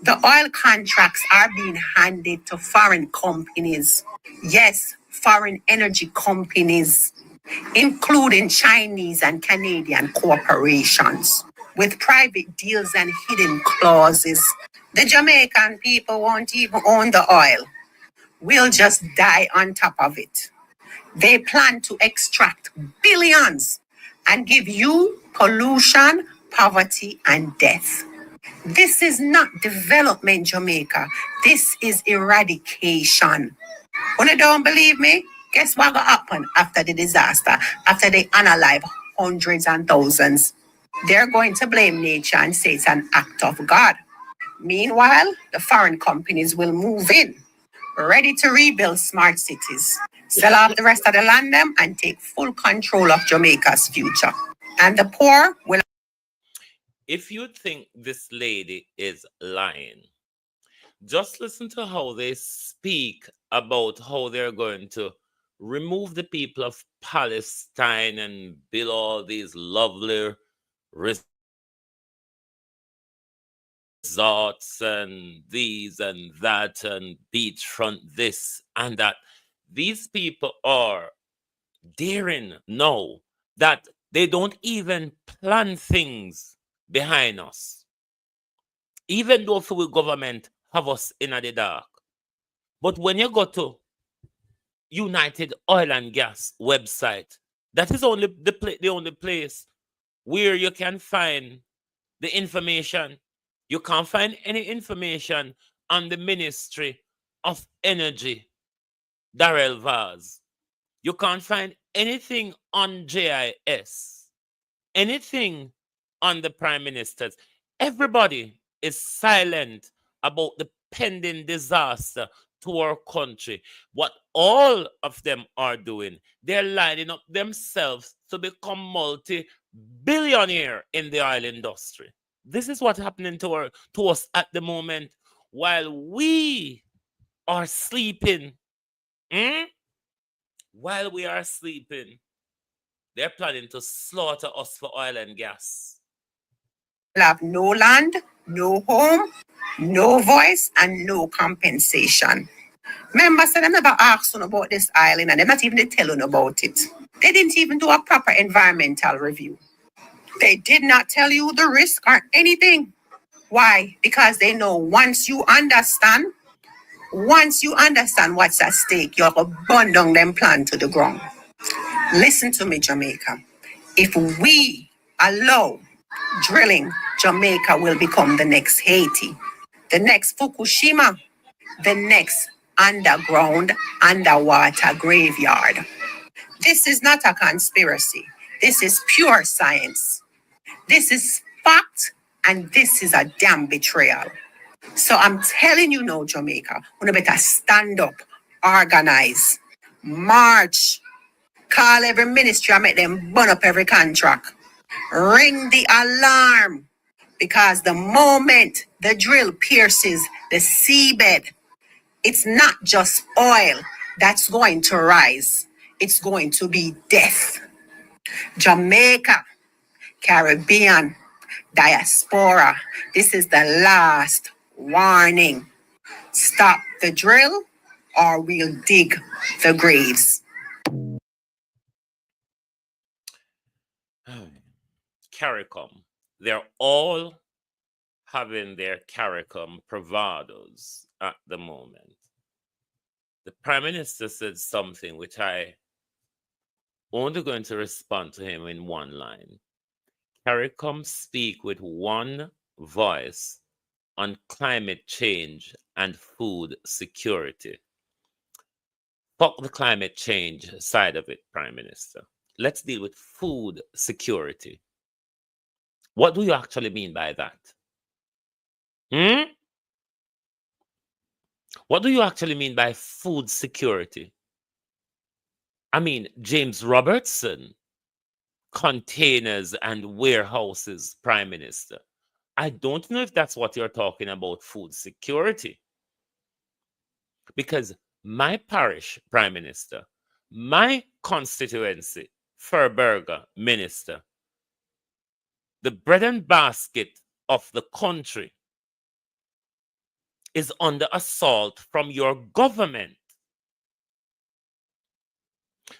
The oil contracts are being handed to foreign companies. Yes, foreign energy companies, including Chinese and Canadian corporations, with private deals and hidden clauses. The Jamaican people won't even own the oil. We'll just die on top of it. They plan to extract billions and give you pollution, poverty, and death. This is not development, Jamaica. This is eradication. When you don't believe me, guess what will happen after the disaster, after they unalive hundreds and thousands? They're going to blame nature and say it's an act of God. Meanwhile, the foreign companies will move in, ready to rebuild smart cities, sell off the rest of the land them, and take full control of Jamaica's future. And the poor will... If you think this lady is lying, just listen to how they speak about how they're going to remove the people of Palestine and build all these lovely resorts and these and that and beachfront this and that. These people are daring now that they don't even plan things behind us. Even though the government have us in the dark. But when you go to United Oil and Gas website, that is only the only place where you can find the information. You can't find any information on the Ministry of Energy, Darrell Vaz. You can't find anything on JIS, anything on the Prime Ministers. Everybody is silent about the pending disaster to our country. What all of them are doing, they're lining up themselves to become multi-billionaire in the oil industry. This is what's happening to us at the moment while we are sleeping. While we are sleeping, they're planning to slaughter us for oil and gas. They'll have no land, no home, no voice, and no compensation. Remember, so they never asked you about this island, and they're not even telling you about it. They didn't even do a proper environmental review. They did not tell you the risk or anything. Why? Because they know once you understand what's at stake, you're going to burn down them plan to the ground. Listen to me, Jamaica. If we allow drilling, Jamaica will become the next Haiti, the next Fukushima, the next underwater graveyard. This is not a conspiracy. This is pure science. This is fact, and this is a damn betrayal. So I'm telling you now, Jamaica, we better stand up, organize, march, call every ministry and make them burn up every contract. Ring the alarm, because the moment the drill pierces the seabed, it's not just oil that's going to rise. It's going to be death. Jamaica, Caribbean, diaspora, this is the last warning. Stop the drill or we'll dig the graves. CARICOM. They're all having their CARICOM bravados at the moment. The Prime Minister said something which I only going to respond to him in one line. CARICOM speak with one voice on climate change and food security. Fuck the climate change side of it, Prime Minister. Let's deal with food security. What do you actually mean by that? What do you actually mean by food security? I mean, James Robertson, containers and warehouses, Prime Minister. I don't know if that's what you're talking about, food security. Because my parish, Prime Minister, my constituency, Furberger, Minister, the bread and basket of the country is under assault from your government.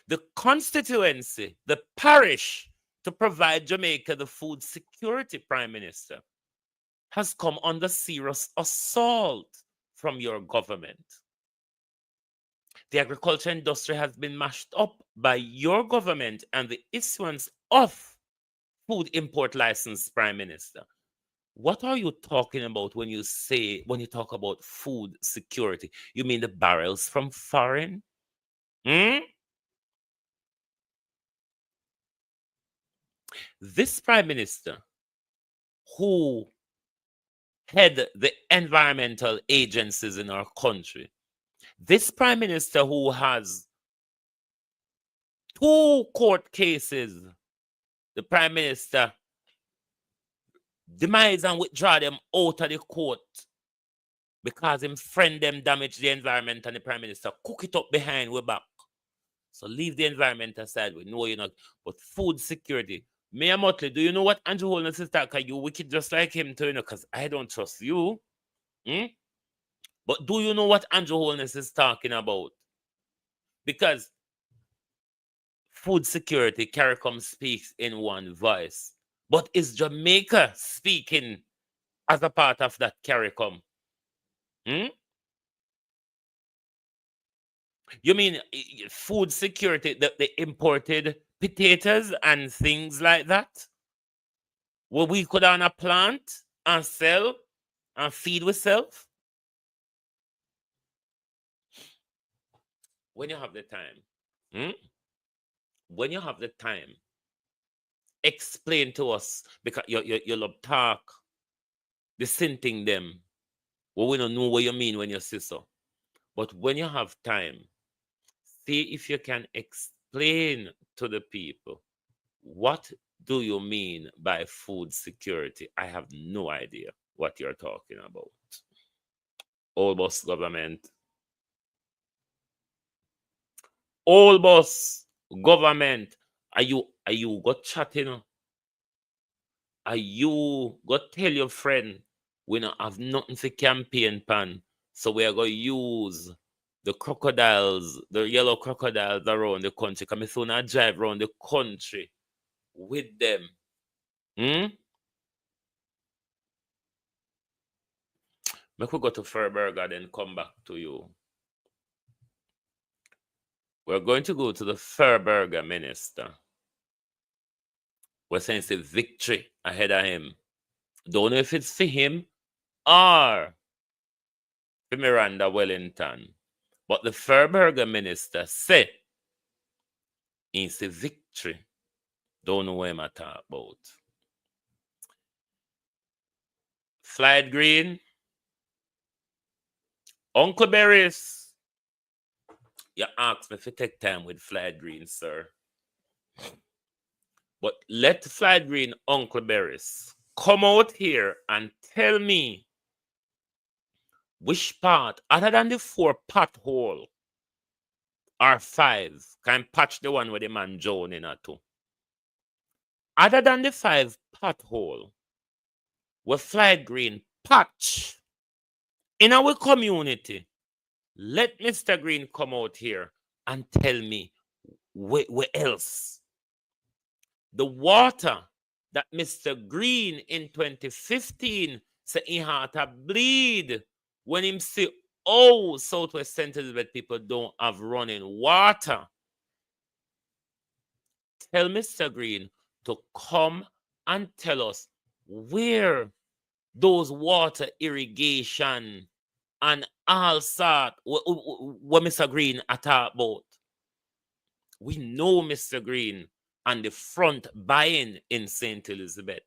The constituency, the parish to provide Jamaica the food security, Prime Minister, has come under serious assault from your government. The agriculture industry has been mashed up by your government and the issuance of food import license, Prime Minister. What are you talking about when you talk about food security? You mean the barrels from foreign? This Prime Minister, who head the environmental agencies in our country, this Prime Minister who has 2 court cases, the Prime Minister demise and withdraw them out of the court because him friend them damage the environment, and the Prime Minister cook it up behind we back. So leave the environment aside. We know you're not. But food security. Mayor Motley, do you know what Andrew Holness is talking? You wicked just like him too, because I don't trust you. But do you know what Andrew Holness is talking about? Because food security, CARICOM speaks in one voice. But is Jamaica speaking as a part of that CARICOM? You mean food security, the imported potatoes and things like that? Where we could own a plant and sell and feed ourselves? When you have the time, when you have the time, explain to us, because you love talk, the same thing them. Well, we don't know what you mean when you say so. But when you have time, see if you can explain to the people what do you mean by food security? I have no idea what you're talking about. All boss government. All boss government. Are you got chatting? Are you got tell your friend we don't have nothing for campaign pan, so we are going to use the crocodiles, the yellow crocodiles around the country. Come soon I drive around the country with them. Make we go to Fairburger, then come back to you. We're going to go to the Fairburger minister. We're saying it's a victory ahead of him. Don't know if it's for him or for Miranda Wellington. But the Fairburger minister said it's a victory. Don't know what I'm talking about. Flight Green. Uncle Berries. You asked me if you take time with Flight Green, sir. But let Flight Green, Uncle Berries, come out here and tell me which part, other than the 4 pothole, or 5, can patch the one with the man Joan in at 2. Other than the 5 pothole, where Flight Green patch in our community, let Mr. Green come out here and tell me where else. The water that Mr. Green in 2015 said he had to bleed when him see, oh, Southwest St. Elizabeth people don't have running water. Tell Mr. Green to come and tell us where those water irrigation and all sort what Mr. Green talk about. We know Mr. Green and the front buying in St. Elizabeth.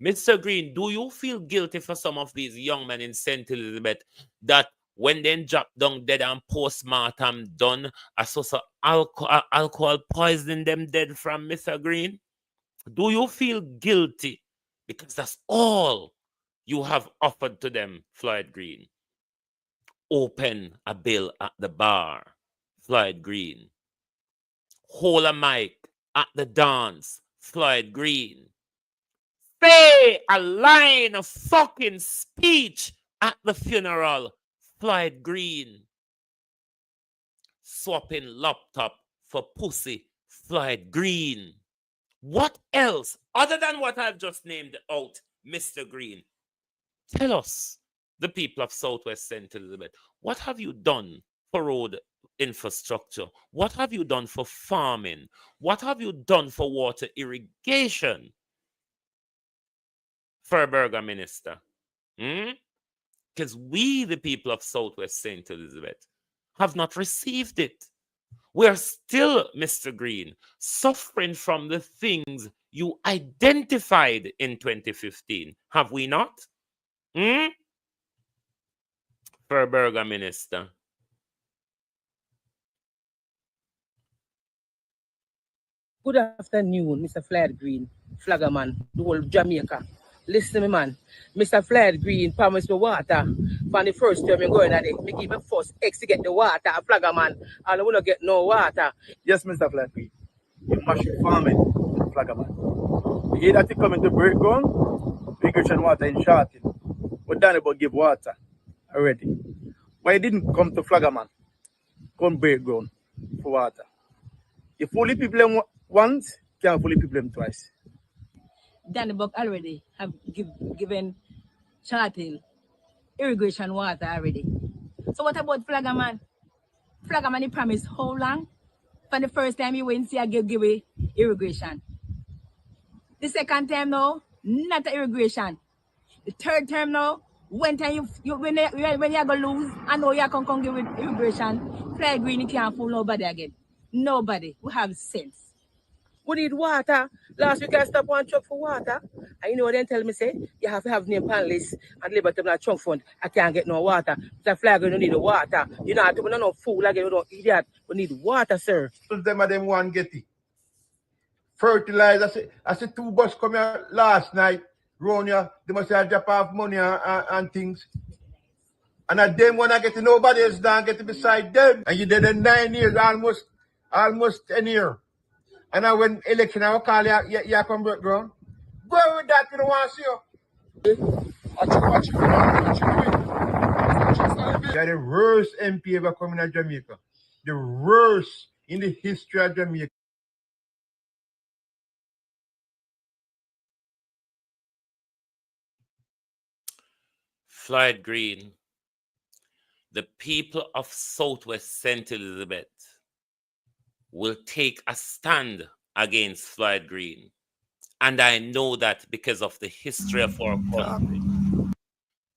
Mr. Green, do you feel guilty for some of these young men in St. Elizabeth that when they drop down dead and post-mortem done, a source of alcohol poisoning them dead from Mr. Green? Do you feel guilty? Because that's all you have offered to them, Floyd Green. Open a bill at the bar, Floyd Green. Hold a mic at the dance, Floyd Green. Say a line of fucking speech at the funeral, Floyd Green. Swapping laptop for pussy, Floyd Green. What else, other than what I've just named out, Mr. Green? Tell us, the people of Southwest St. Elizabeth, what have you done for road infrastructure? What have you done for farming? What have you done for water irrigation? Fairburger minister. Because we, the people of Southwest St. Elizabeth, have not received it. We are still, Mr. Green, suffering from the things you identified in 2015. Have we not? Fairburger minister. Good afternoon, Mr. Floyd Green, Flaggerman, the whole Jamaica. Listen to me, man. Mr. Floyd Green promised me water for the first time I'm going at it. Me give me first X to get the water, Flaggerman, and I will not get no water. Yes, Mr. Floyd Green. You must be farming, Flaggerman. You hear that you coming to break ground? Irrigation water in shorting. But Danny but give water already. Why you didn't come to Flaggerman? Come break ground for water. You fully people them once, can't fully people them twice. Danny Buck already have given Chartil irrigation water already. So what about Flaggerman? Flaggerman, he promised how long? For the first time he went see I give away irrigation. The second time now, not irrigation. The third time now, when you are gonna lose, I know you can come give with irrigation. Floyd Green, you can't fool nobody again. Nobody. We have sense. We need water. Last week I stopped one truck for water. And you know what they tell me say? You have to have name pan list and label them like trunk fund. I can't get no water. The flag you don't need the water. You know, I don't no fool again, you don't idiot. We need water, sir. Them one get it. fertilizer. I see 2 bus come here last night. Round here, they must have drop off money and things. And at them when I get to nobody else down, get to beside them. And you did it 9 years, almost 10 years. And now when election, I will call you, you come back ground. Go with that, you don't want to see you. You're the worst MP ever coming to Jamaica. The worst in the history of Jamaica. Floyd Green, the people of Southwest St. Elizabeth will take a stand against Floyd Green. And I know that because of the history of our country.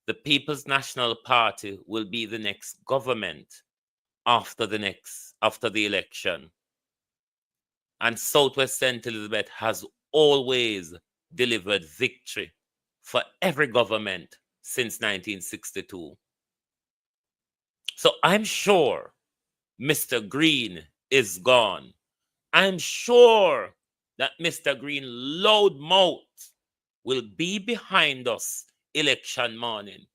The People's National Party will be the next government after the election. And Southwest St. Elizabeth has always delivered victory for every government since 1962. So I'm sure Mr. Green is gone. I'm sure that Mr. Green loudmouth will be behind us election morning.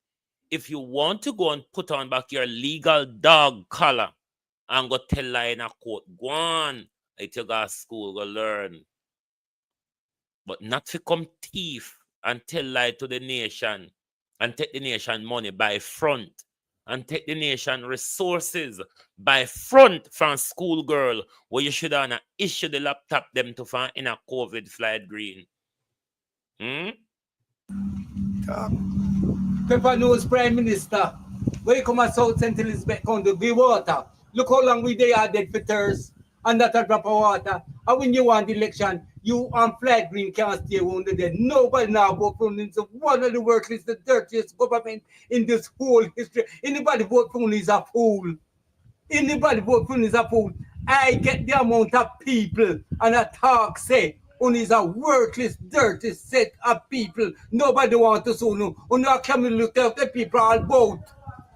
If you want to go and put on back your legal dog collar and go tell lie in a court, go on. Let you go to school, go learn. But not to come thief and tell lie to the nation and take the nation money by front and take the nation resources by front from schoolgirl where you should have issue the laptop them to find in a COVID Floyd Green. Pepper News Prime Minister, where you come at South St. Elizabeth County, give water. Look how long they are dead for thirst and that a drop of water. And when you want election, you and Floyd Green can't stay under there. Nobody now vote for him. It's one of the worst, the dirtiest government in this whole history. Anybody vote for him is a fool. Anybody vote for him is a fool. I get the amount of people and a talk say, only is a worthless, dirty set of people. Nobody want to see no. Only a community of the people all boat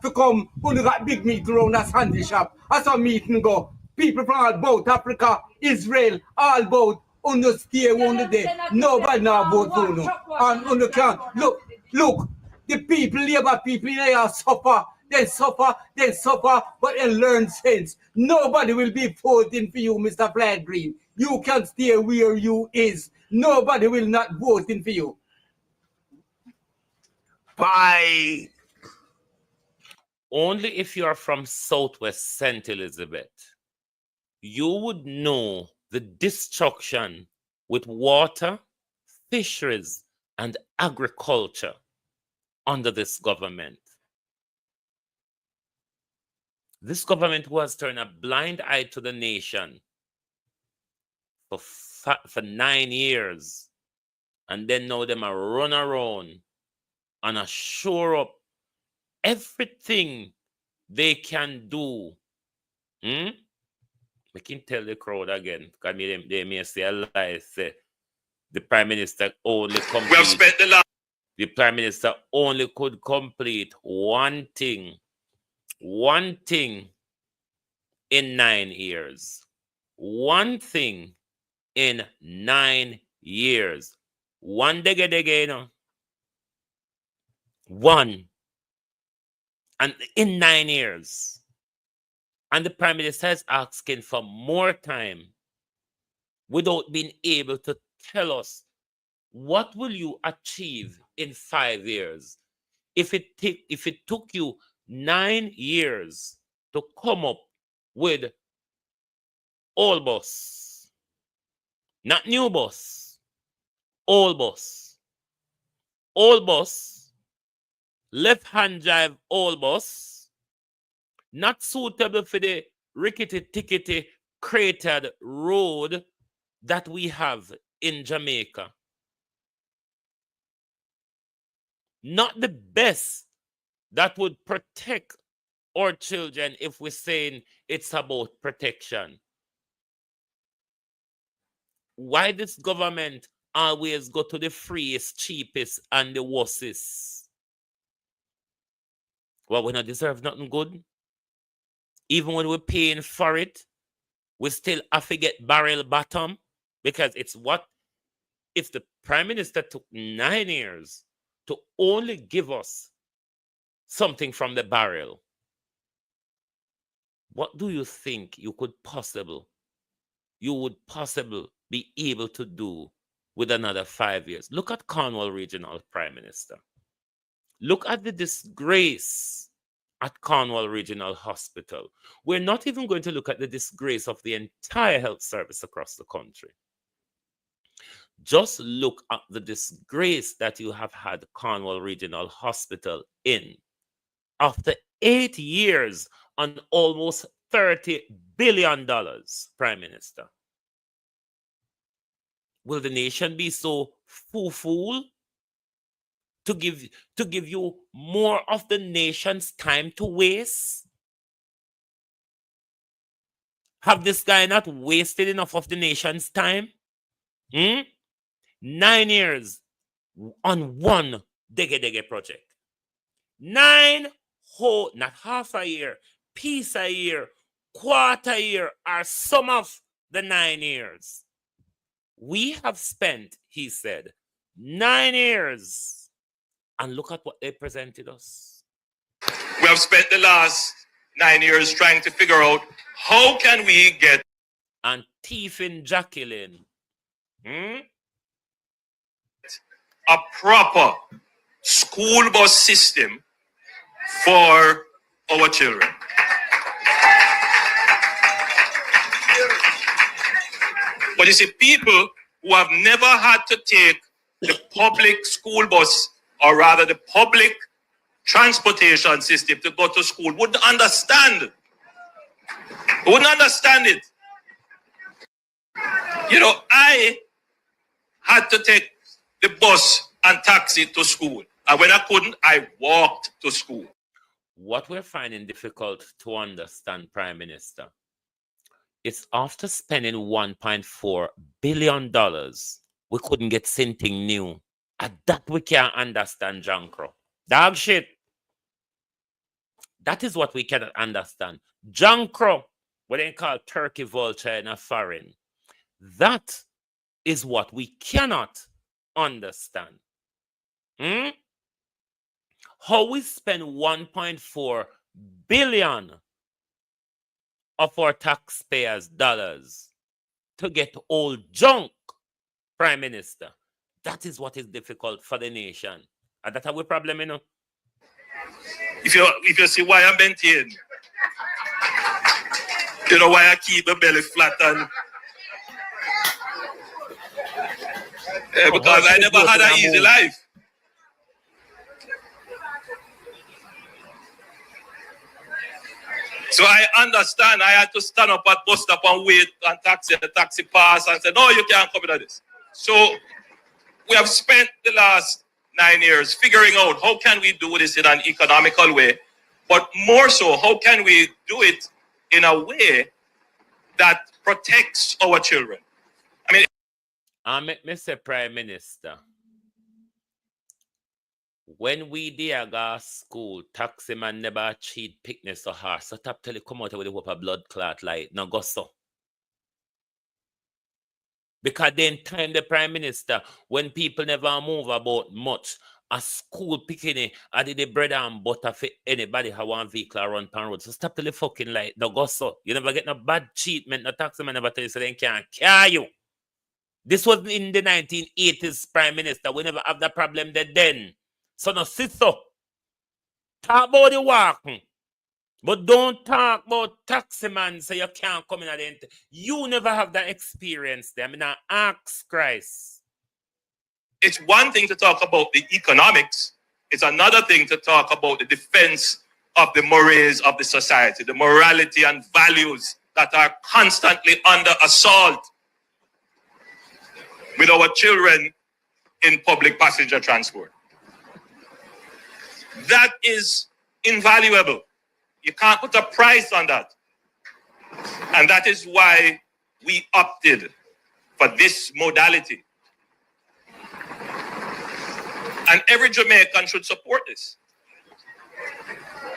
to come. Only got big meat around a Sunday shop. As a meeting go. People from all boat, Africa, Israel, all boat. Only stay under there. Nobody now vote for no. And only can't. Look. The people, labor people, they are suffer. They suffer, but they learn sense. Nobody will be voting for you, Mr. Floyd Green. You can stay where you is. Nobody will not voting for you. Bye. Only if you are from Southwest St. Elizabeth, you would know the destruction with water, fisheries, and agriculture under this government. This government who has turned a blind eye to the nation for 9 years, and then now them a run around and a shore up everything they can do. We can tell the crowd again, because they may say a lie, say the Prime Minister only complete. We have spent the Prime Minister only could complete one thing in 9 years. One thing in 9 years. One day, you know. One. And in 9 years. And the Prime Minister is asking for more time without being able to tell us what will you achieve in 5 years. If it took you 9 years to come up with old bus, not new bus, old bus, left-hand drive old bus, not suitable for the rickety-tickety cratered road that we have in Jamaica. Not the best that would protect our children if we're saying it's about protection. Why this government always go to the freest, cheapest, and the worstest? Well, we don't deserve nothing good. Even when we're paying for it, we still have to get barrel bottom. Because it's what if the Prime Minister took 9 years to only give us something from the barrel, what do you think you would possibly be able to do with another 5 years? Look at Cornwall Regional Prime Minister. Look at the disgrace at Cornwall Regional Hospital. We're not even going to look at the disgrace of the entire health service across the country. Just look at the disgrace that you have had Cornwall Regional Hospital in. After 8 years on almost $30 billion, Prime Minister. Will the nation be so fool to give you more of the nation's time to waste? Have this guy not wasted enough of the nation's time? 9 years on one Dege project. 9 whole, not half a year, piece a year, quarter year, are some of the 9 years. We have spent, he said, 9 years. And look at what they presented us. We have spent the last 9 years trying to figure out how can we get and thieving Jacqueline. a proper school bus system for our children. But you see, people who have never had to take the public school bus, or rather the public transportation system to go to school, wouldn't understand. Wouldn't understand it. You know, I had to take the bus and taxi to school. And when I couldn't, I walked to school. What we're finding difficult to understand, Prime Minister, is after spending $1.4 billion, we couldn't get something new. And that we can't understand, John Crow. Dog shit. That is what we cannot understand. John Crow, what they call turkey vulture in a foreign. That is what we cannot understand. How we spend $1.4 billion of our taxpayers' dollars to get old junk, Prime Minister. That is what is difficult for the nation. And that's our problem, you know. If you see why I maintain, you know why I keep the belly flat and because I never had an easy life. So I understand I had to stand up at bus stop and wait and the taxi pass and say, no, you can't come into this. So we have spent the last 9 years figuring out how can we do this in an economical way, but more so, how can we do it in a way that protects our children? I mean, Mr. Prime Minister, when we there go school, taxi man never cheat picnic so hard. So tap tell you come out with the hope of blood clot like no go so. Because then time the Prime Minister, when people never move about much, a school picking I did the bread and butter for anybody who want vehicle run pan road. So stop tell the fucking like no go so. You never get no bad treatment, no taxi man never tell you so they can't carry you. This was in the 1980s, Prime Minister. We never have that problem then. So no sit so. Talk about the walking. But don't talk about taxi man so you can't come in at the end. You never have that experience there. I mean, I ask Christ. It's one thing to talk about the economics. It's another thing to talk about the defense of the mores of the society, the morality and values that are constantly under assault with our children in public passenger transport. That is invaluable. You can't put a price on that. And that is why we opted for this modality. And every Jamaican should support this.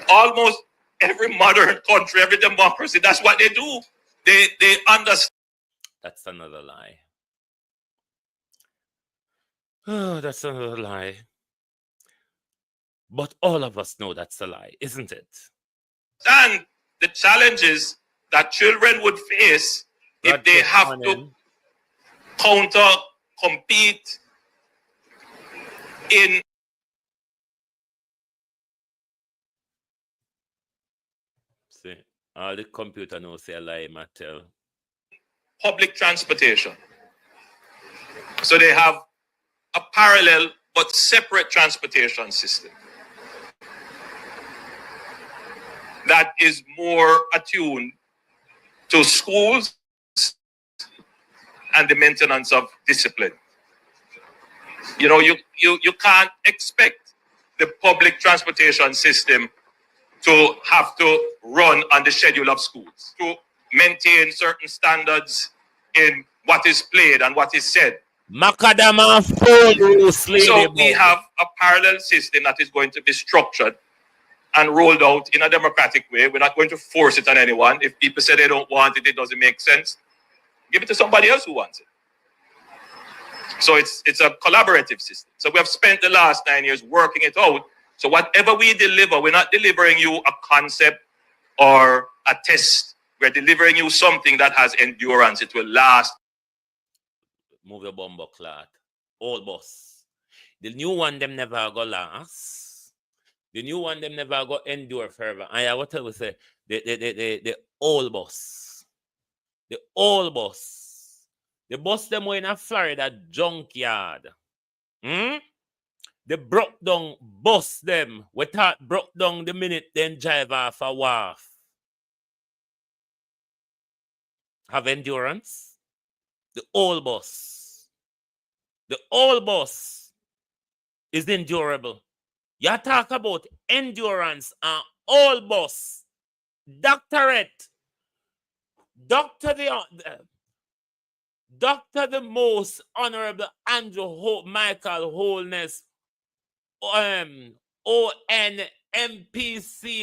Almost every modern country, every democracy, that's what they do. They understand. That's another lie. Oh, that's a lie. But all of us know that's a lie, isn't it? And the challenges that children would face if they have to counter, compete in See, all the computer knows say a lie, Mattel. public transportation. So they have a parallel but separate transportation system that is more attuned to schools and the maintenance of discipline. You know, you can't expect the public transportation system to have to run on the schedule of schools, to maintain certain standards in what is played and what is said. Macadama full So we have a parallel system that is going to be structured and rolled out in a democratic way. We're not going to force it on anyone. If people say they don't want it, it doesn't make sense, give it to somebody else who wants it. So it's a collaborative system. So we have spent the last 9 years working it out. So whatever we deliver, we're not delivering you a concept or a test. We're delivering you something that has endurance. It will last. Move your bumbo clot. Old boss. The new one, them never go last. The new one, them never go endure forever. And I will tell you, say, the old boss. The old boss. The boss them were in a Florida junkyard. The broke down bus them. We thought broke down the minute then drive off a wharf. Have endurance. The old boss. The old boss is endurable. You talk about endurance and old boss. Doctorate. Doctor the most honorable Andrew Michael Holness, ONMPC,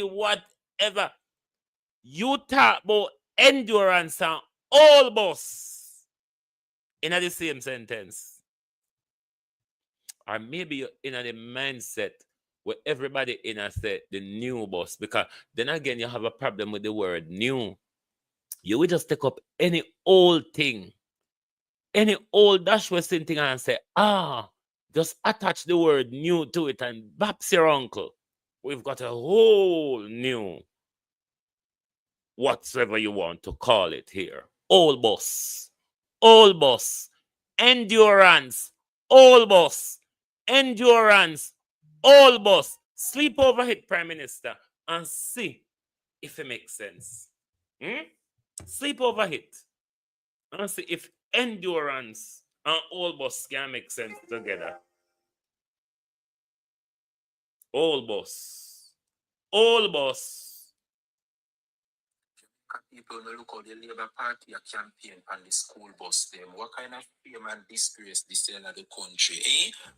whatever. You talk about endurance and all boss in the same sentence. Or maybe you're in the mindset where everybody in a say the new boss, because then again you have a problem with the word new. You will just take up any old thing, any old dashwestern thing and say, just attach the word new to it and baps your uncle. We've got a whole new, whatsoever you want to call it here. Old boss, endurance, old boss, endurance, old boss. Sleep over it, Prime Minister, and see if it makes sense. Sleep over it and see if endurance and old boss can make sense together. Old boss. People look how the Labour Party a campaign on the school bus them. What kind of fame and disgrace this in the country?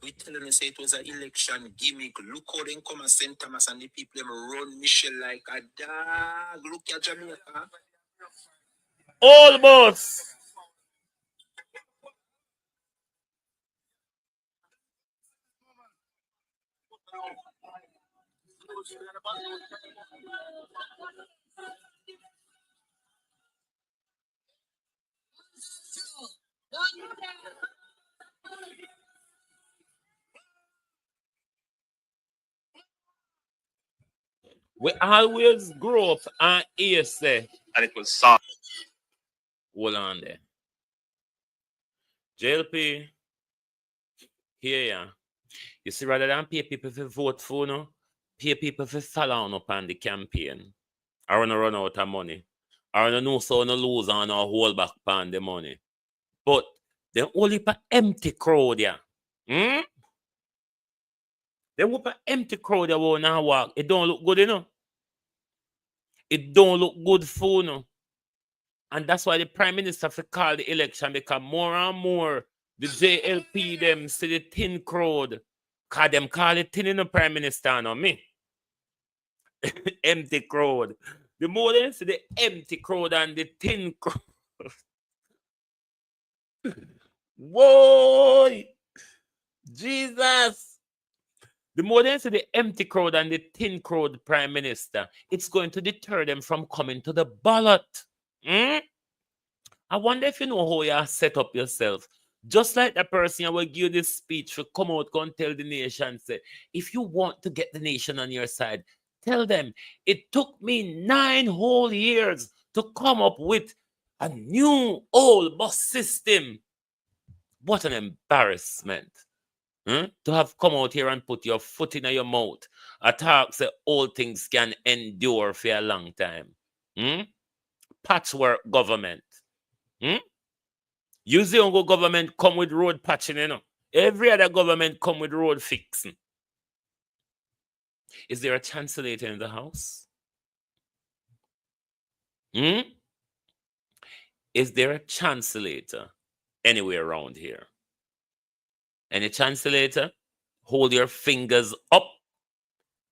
We tell them say it was an election gimmick. Look how they come and St. Thomas and the people them run Michelle like a dog. Look at Jamaica. Old boss. We always grow up and hear say, And it will solve. Hold on there. JLP, here ya. You see, rather than pay people to vote for no, pay people to follow on up on the campaign. I want to run out of money. I want to know so no lose and no hold back on the money. But they only for empty crowd ya. They whoop an empty crowd that won't now walk. It don't look good, you know. It don't look good for no. And that's why the Prime Minister for call the election, because more and more the JLP them see the thin crowd. Cause them call it thin in the Prime Minister, no me. Empty crowd. The more they see the empty crowd and the thin crowd. Whoa! Jesus. The more they see the empty crowd and the thin crowd prime minister, it's going to deter them from coming to the ballot. Hmm? I wonder if you know how you set up yourself. Just like the person who will give you this speech to come out and tell the nation, say, if you want to get the nation on your side, tell them it took me 9 whole years to come up with a new old bus system. What an embarrassment. To have come out here and put your foot in your mouth. A talk say all things can endure for a long time. Patchwork government. You see, government come with road patching, you know. Every other government come with road fixing. Is there a chancellor in the house? Is there a chancellor anywhere around here? Any chancellor? Hold your fingers up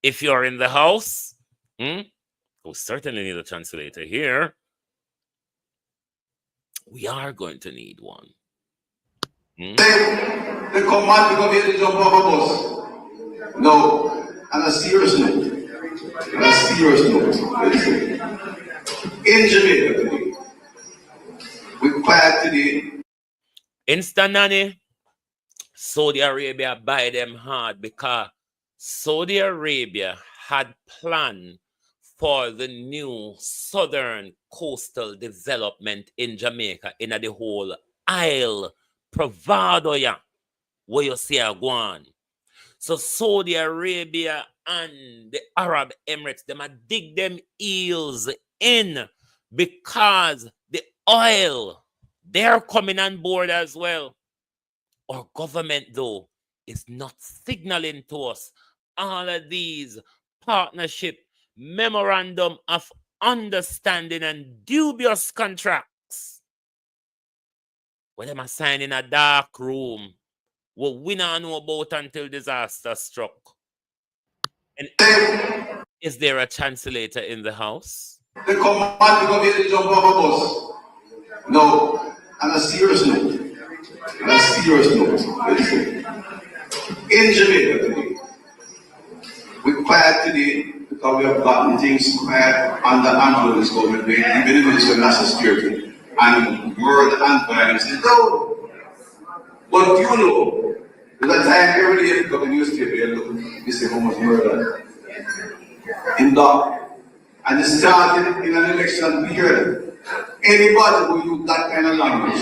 if you're in the house. We certainly need a translator here. We are going to need one. The command to come here to jump off a bus. No, on a serious note. In Jamaica today, we quiet today. Instant nanny. Saudi Arabia buy them hard because Saudi Arabia had planned for the new southern coastal development in Jamaica in the whole isle provado ya where you see a guan. So Saudi Arabia and the Arab Emirates, them a dig them heels in because the oil, they're coming on board as well. Our government, though, is not signaling to us all of these partnership, memorandum of understanding and dubious contracts. When them are signed in a dark room, what we not know about until disaster struck. And is there a translator in the house? The command to come here to jump off a bus. No, on a serious note. In Jamaica today, we quiet today because we have gotten things quiet under Andrew's government, even the Minister of National Security, and murder and violence. No. But you know, there's a time every day you pick up the newspaper and look, you say how much murder in Dock. And it started in an election period. Anybody who use that kind of language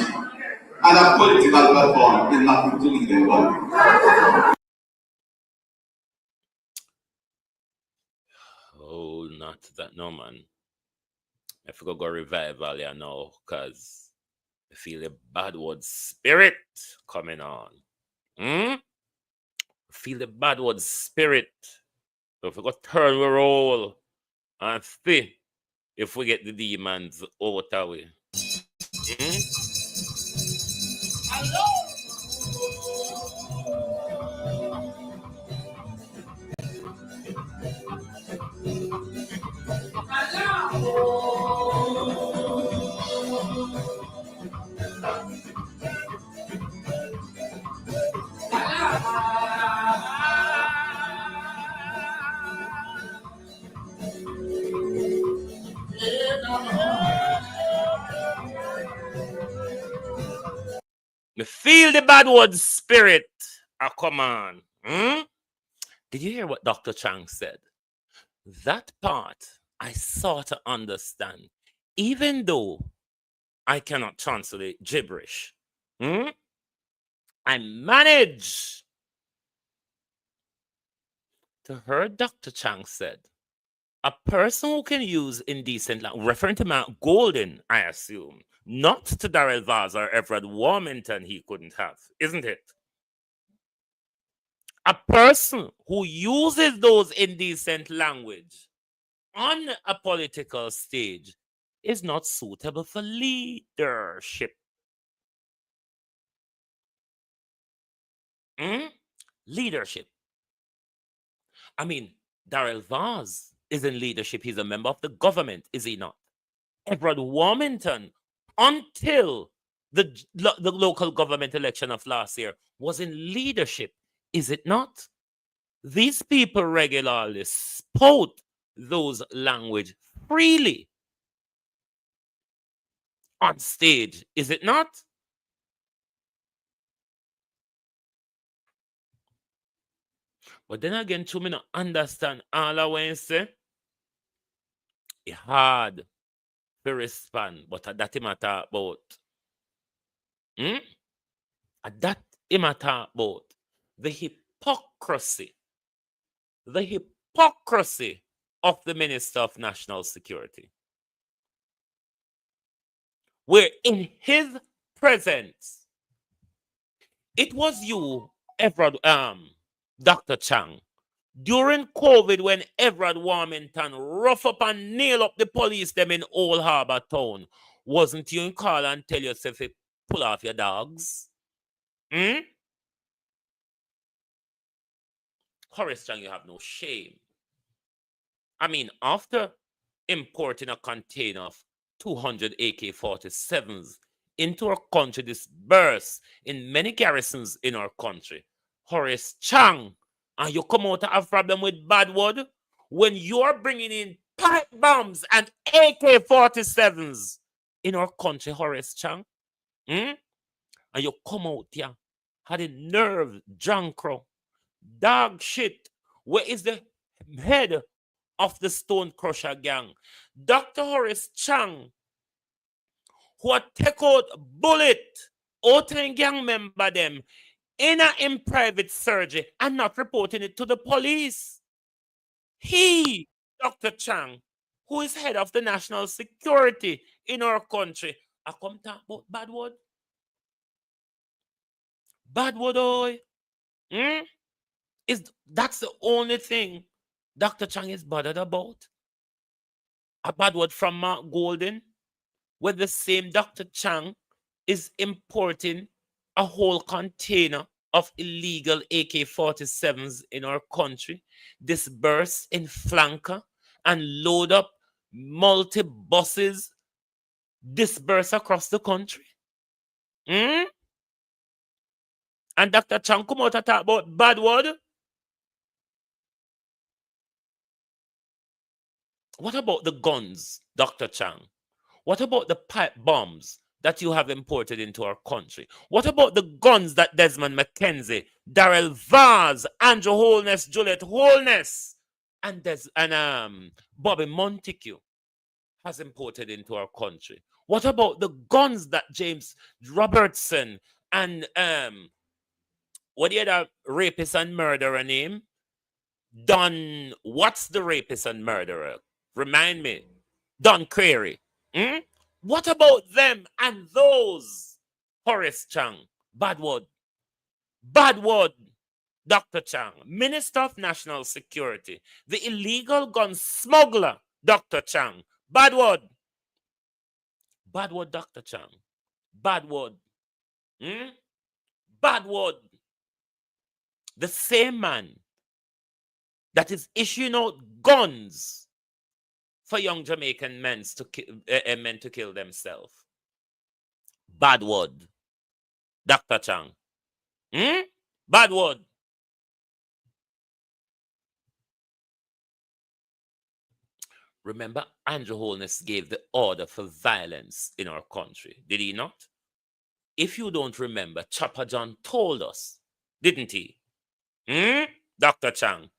and a political platform is not to lead anybody. Oh, not that no, man. I forgot go revival here now, because I feel the bad word spirit coming on. Feel the bad word spirit. So if we go turn we roll and see if we get the demons out of way. Me feel the bad word spirit. Come on. Did you hear what Dr. Chang said? That part I sort of understand, even though I cannot translate gibberish. I manage to hear Dr. Chang said, a person who can use indecent language, referring to Matt Golden, I assume, not to Darrell Vaz or Everett Warmington he couldn't have, isn't it? A person who uses those indecent language on a political stage is not suitable for leadership. Leadership. I mean, Darrell Vaz is in leadership. He's a member of the government, is he not? Edward Warmington, until the local government election of last year, was in leadership. Is it not? These people regularly spout those language freely on stage, is it not? But then again, to me not understand all I want to say. It's hard to respond, but that him a talk about. That him a talk about the hypocrisy of the Minister of National Security. Where in his presence, it was you, Everard, Dr. Chang, during COVID when Everard Warmington rough up and nail up the police them in Old Harbour Town. Wasn't you in call and tell yourself to pull off your dogs? Horace Chang, you have no shame. I mean, after importing a container of 200 AK-47s into our country, dispersed in many garrisons in our country, Horace Chang, and you come out to have problem with bad word when you're bringing in pipe bombs and AK-47s in our country, Horace Chang, and you come out here, had a nerve, Jankro, dog shit. Where is the head of the Stone Crusher gang? Dr. Horace Chang, who had take out bullet out and gang member them in private surgery and not reporting it to the police. He, Dr. Chang, who is head of the national security in our country, I come talk about bad word. Bad word, oi. That's the only thing Dr. Chang is bothered about. A bad word from Mark Golden, where the same Dr. Chang is importing a whole container of illegal AK-47s in our country, disperse in flanker and load up multi-buses, disperse across the country. And Dr. Chang come out and talk about bad word. What about the guns, Dr. Chang? What about the pipe bombs that you have imported into our country? What about the guns that Desmond McKenzie, Darrell Vaz, Andrew Holness, Juliet Holness, and Bobby Montague has imported into our country? What about the guns that James Robertson and what the other rapist and murderer name? Don, what's the rapist and murderer? Remind me. Don Query. What about them and those? Horace Chang. Bad word. Bad word. Dr. Chang. Minister of National Security. The illegal gun smuggler. Dr. Chang. Bad word. Bad word, Dr. Chang. Bad word. Bad word. The same man that is issuing out guns for young Jamaican men to kill themselves. Bad word. Dr. Chang. Bad word. Remember, Andrew Holness gave the order for violence in our country, did he not? If you don't remember, Chopper John told us, didn't he? Dr. Chang.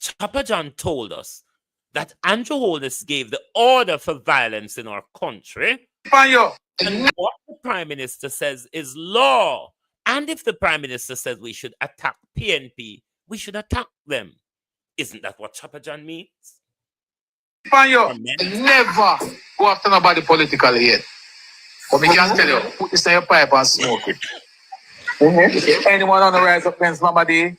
Chopper John told us that Andrew Holness gave the order for violence in our country. And what the Prime Minister says is law. And if the Prime Minister says we should attack PNP, we should attack them. Isn't that what Chopper John means? Never go after nobody politically yet. But we can tell you, put this in your pipe and smoke it. If anyone on the rise up against somebody,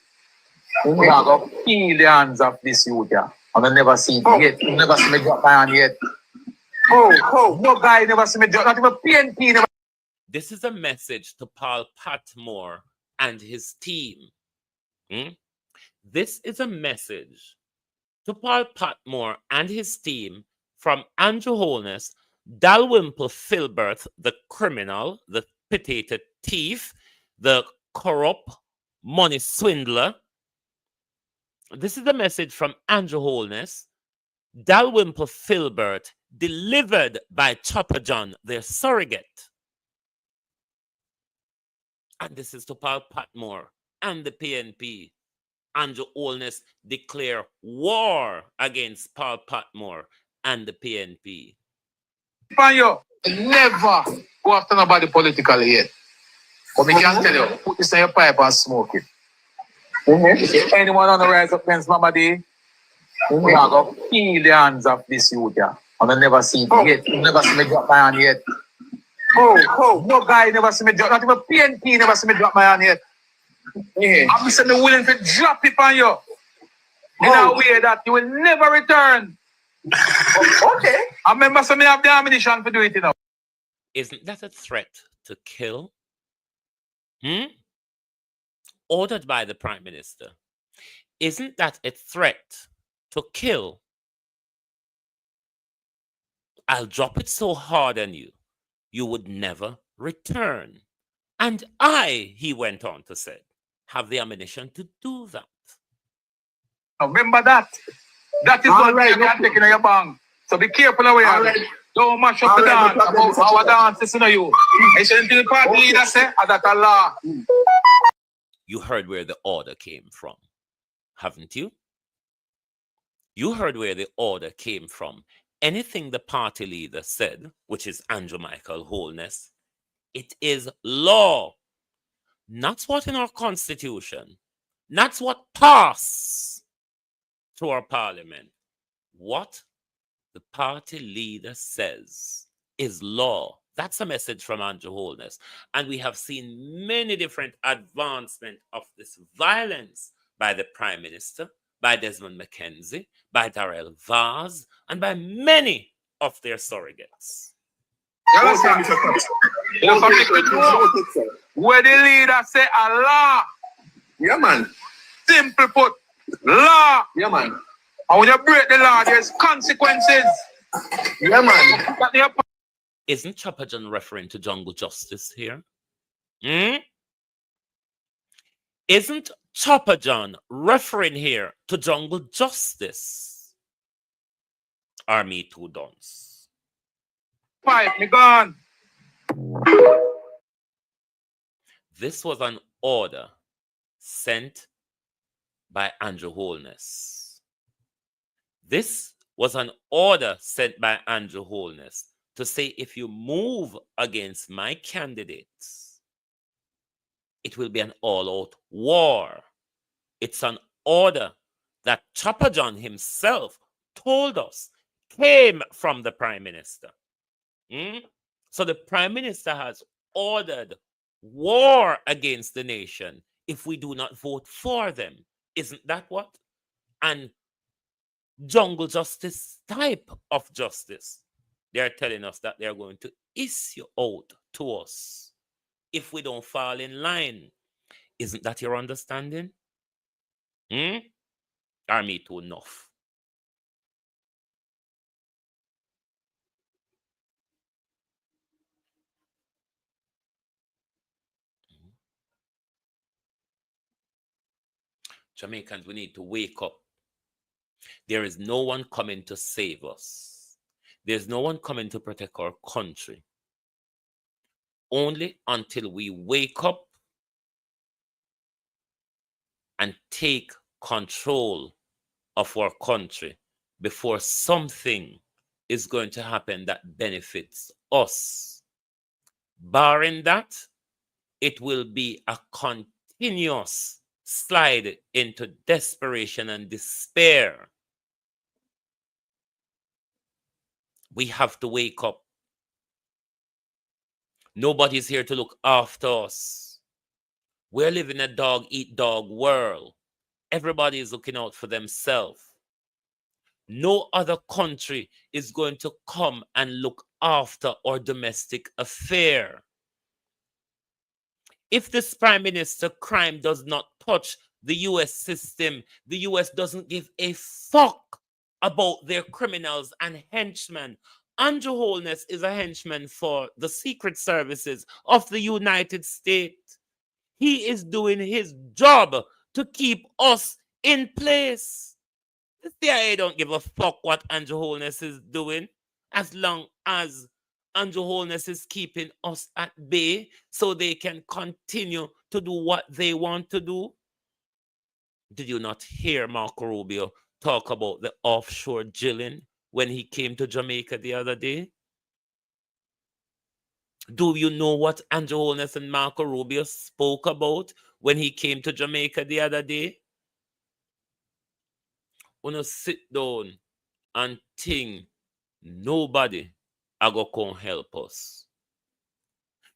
we are going to peel the hands of this youth here. And I never see it yet. You never see me drop my hand yet. No guy never see me drop. Not even PNP never. This is a message to Paul Patmore and his team. This is a message to Paul Patmore and his team from Andrew Holness, Dalrymple Filbert, the criminal, the potato thief, the corrupt money swindler. This is a message from Andrew Holness, Dalrymple Filbert, delivered by Chopper John, their surrogate. And this is to Paul Patmore and the PNP. Andrew Holness declare war against Paul Patmore and the PNP. You never go after nobody politically yet. But me can tell you, put this in your pipe and smoke it. If anyone on the rise up against nobody, we are going to feel the hands of this youth here. And I never see it yet. You never see me drop my hand yet. No guy never see me drop. Not even PNP never see me drop my hand yet. I'm saying me willing to drop it on you. In a way that you will never return. Okay. I remember some have the ammunition to do it, you know. Isn't that a threat to kill? Ordered by the Prime Minister. Isn't that a threat to kill? I'll drop it so hard on you, you would never return. And I, he went on to say, have the ammunition to do that. Remember that. That is what right, you can take in your bank. So be careful away. Right. Don't mash up the dance about our dance. Listen to you. The party leader say, that Allah. You heard where the order came from, haven't you? You heard where the order came from. Anything the party leader said, which is Andrew Michael Holness, it is law. Not what in our constitution, not what passed through our parliament. What the party leader says is law. That's a message from Andrew Holness. And we have seen many different advancements of this violence by the Prime Minister, by Desmond McKenzie, by Darrell Vaz, and by many of their surrogates. Where the leader say Allah. Yeah, man. Simple put, law. Yeah, man. And when you break the law, there's consequences. Yeah, man. Isn't Chopper John referring to jungle justice here? Isn't Chopper John referring here to jungle justice? Are me too dons? Fight me gone. This was an order sent by Andrew Holness. This was an order sent by Andrew Holness to say if you move against my candidates, it will be an all-out war. It's an order that Chopper John himself told us came from the Prime Minister. So the Prime Minister has ordered war against the nation if we do not vote for them. Isn't that what? And jungle justice type of justice, they're telling us that they're going to issue out to us if we don't fall in line. Isn't that your understanding? Are me too enough? Jamaicans, we need to wake up. There is no one coming to save us. There's no one coming to protect our country. Only until we wake up and take control of our country before something is going to happen that benefits us. Barring that, it will be a continuous slide into desperation and despair. We have to wake up. Nobody's here to look after us. We're living a dog-eat-dog world. Everybody is looking out for themselves. No other country is going to come and look after our domestic affair. If this Prime Minister crime does not touch the US system, the US doesn't give a fuck about their criminals and henchmen. Andrew Holness is a henchman for the secret services of the United States. He is doing his job to keep us in place. The CIA don't give a fuck what Andrew Holness is doing as long as Andrew Holness is keeping us at bay so they can continue to do what they want to do. Did you not hear Marco Rubio talk about the offshore drilling when he came to Jamaica the other day? Do you know what Andrew Holness and Marco Rubio spoke about when he came to Jamaica the other day? Wanna sit down and think nobody are going to come help us.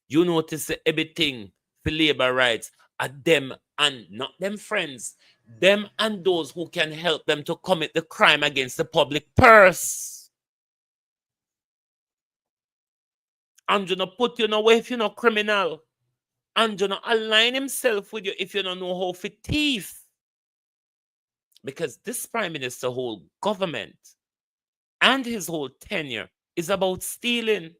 You notice that everything for labor rights are them and not them friends, them and those who can help them to commit the crime against the public purse. And you not put you away if you're not criminal. And you not align himself with you if you don't know how to thief. Because this prime minister whole government and his whole tenure is about stealing.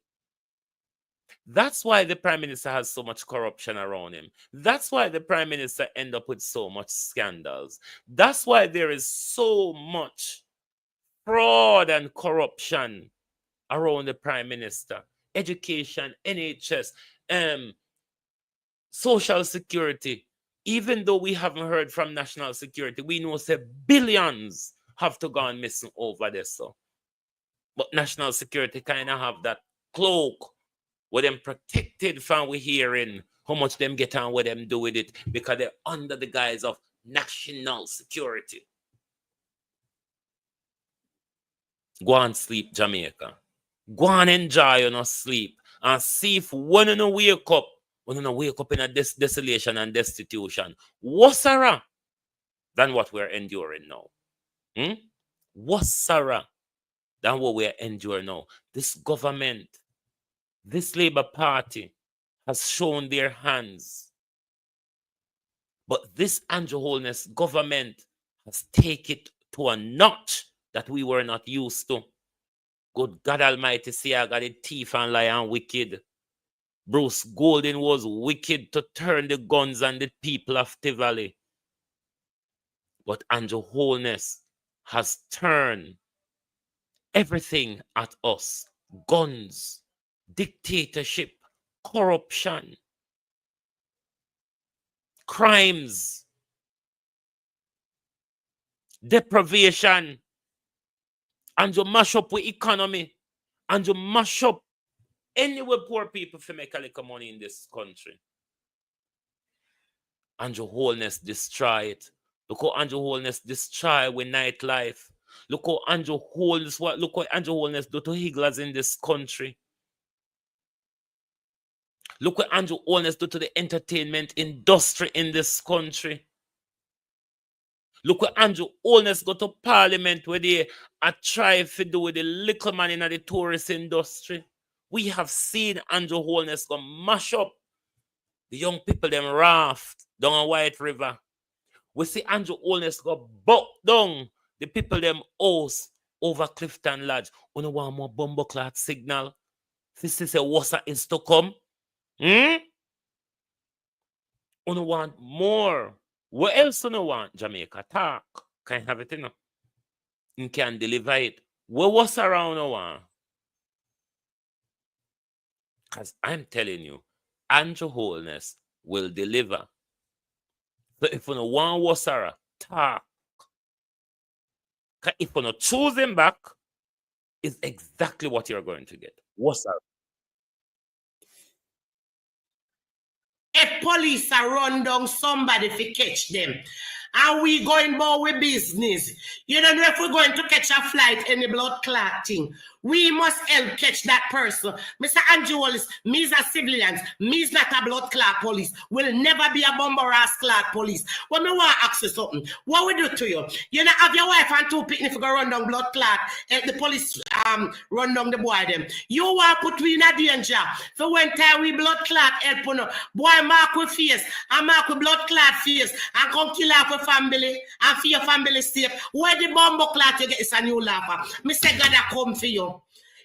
That's why the prime minister has so much corruption around him. That's why the prime minister end up with so much scandals. That's why there is so much fraud and corruption around the prime minister. Education, NHS, social security. Even though we haven't heard from national security, we know say billions have to go on missing over there. So, but national security kind of have that cloak where them protected from we hearing how much them get on, what them do with it, because they're under the guise of national security. Go and sleep, Jamaica. Go and enjoy your sleep and see if one of you wake up, in a desolation and destitution. What's than what we're enduring now? What's than what we're enduring now? This government, this Labour Party has shown their hands. But this Andrew Holness government has taken it to a notch that we were not used to. Good God Almighty, see, I got a thief and lie and wicked. Bruce Golding was wicked to turn the guns on the people of Tivoli. But Andrew Holness has turned everything at us. Guns, dictatorship, corruption, crimes, deprivation, and you mash up with economy, and you mash up anywhere poor people to make a little money in this country. Andrew Holness destroy it. Look how Andrew Holness destroy with nightlife. Look how Andrew Holness, look what Andrew Holness do to higglers in this country. Look what Andrew Holness do to the entertainment industry in this country. Look what Andrew Holness go to parliament where they are trying to do with the little man in the tourist industry. We have seen Andrew Holness go mash up the young people them raft down a White River. We see Andrew Holness go buck down the people them house over Clifton Lodge. We don't want more bumbleclad signal. This is a water is to come. We don't want more. What else do you want? Jamaica talk. Can you have it, you know? You can deliver it. What was around you want? Because I'm telling you, Andrew Holness will deliver. So if you don't want Wasara, talk. If you don't choose him back, it's exactly what you're going to get. Wasara. If police are run down somebody to catch them, and we going about with business, you don't know if we're going to catch a flight, any blood clot thing. We must help catch that person. Mr. Andrew Holness, me is a civilian. Me is not a blood clot police. Will never be a bomber ass clot police. When me want to ask you something, what we do to you? You know, have your wife and two picnic go run down blood clot, and the police run down the boy them. You want to put we in a danger. So when time we blood clot help you, boy mark with face, and mark with blood clot face, and come kill off with family, and for your family safe. Where the bomber clot you get is a new laugher. Me say God a come for you.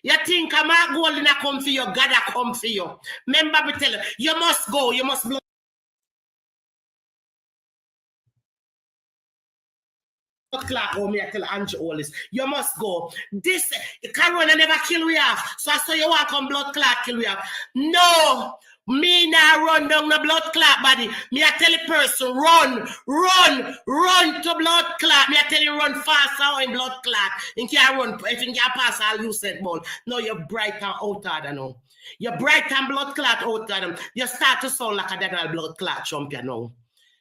You think I'm not going to come for you, God a come for you. Remember me tell you, you must go, you must blow. clock, oh, me I tell Andrew all this. You must go. This corona never kill we off. So I say you want come blood clot kill we off. No, me now run down the blood clot body. Me I tell the person run to blood clot. Me I tell you run faster in blood clot. In can run if you can pass all you said ball. No, you're bright and out there now. You're bright and blood clot out there. You start to sound like a dead blood clot champion now.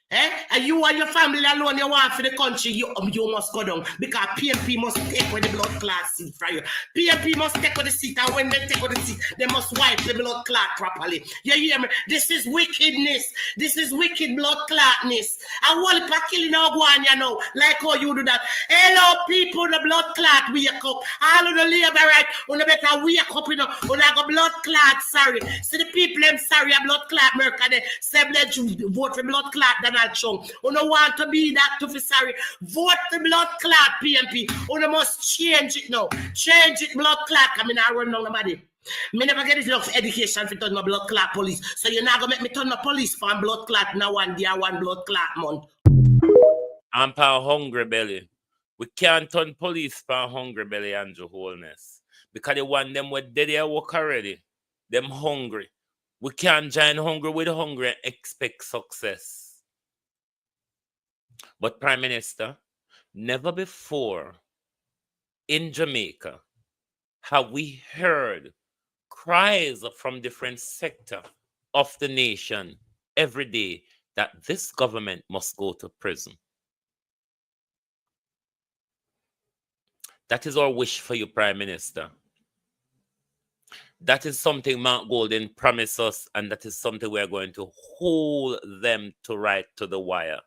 And you and your family alone, you want for the country, you must go down because PMP must take with the blood clot seat from you. PMP must take with the seat, and when they take with the seat, they must wipe the blood clot properly. You hear me? This is wickedness. This is wicked blood clotness. And what if I killing our one, you know, like how you do that? Hello, people, the blood clot wake up. All of the labor right, on the better wake up, you know, when I go blood clot, sorry. See the people, them sorry, a blood clot, Merca, they say, vote for blood clot, Chung. You don't want to be that to be sorry. Vote the blood clot PMP. You must change it now. Change it blood clot. I mean, I run down nobody. Me never get enough education for turn my blood clot police. So you're not gonna make me turn the police for blood clot now one day, one blood clot month. I'm for hungry belly. We can't turn police for hungry belly and your wholeness. Because the one them were dead there work already. Them hungry. We can't join hungry with hungry and expect success. But Prime Minister, never before in Jamaica have we heard cries from different sectors of the nation every day that this government must go to prison. That is our wish for you, Prime Minister. That is something Mark Golden promised us, and that is something we are going to hold them to right to the wire.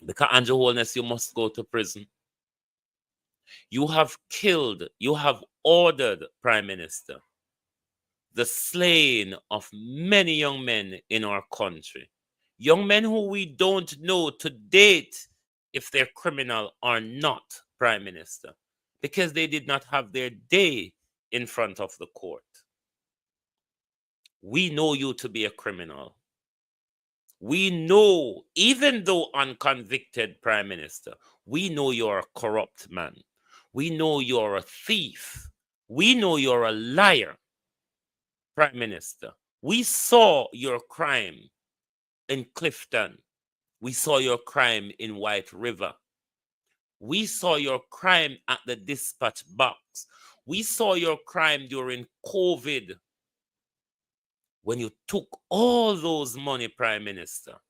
Because Andrew Holness, you must go to prison. You have killed, you have ordered, Prime Minister, the slaying of many young men in our country. Young men who we don't know to date if they're criminal or not, Prime Minister, because they did not have their day in front of the court. We know you to be a criminal. We know, even though unconvicted, Prime Minister, we know you're a corrupt man. We know you're a thief. We know you're a liar, Prime Minister. We saw your crime in Clifton. We saw your crime in White River. We saw your crime at the dispatch box. We saw your crime during COVID, when you took all those money, Prime Minister,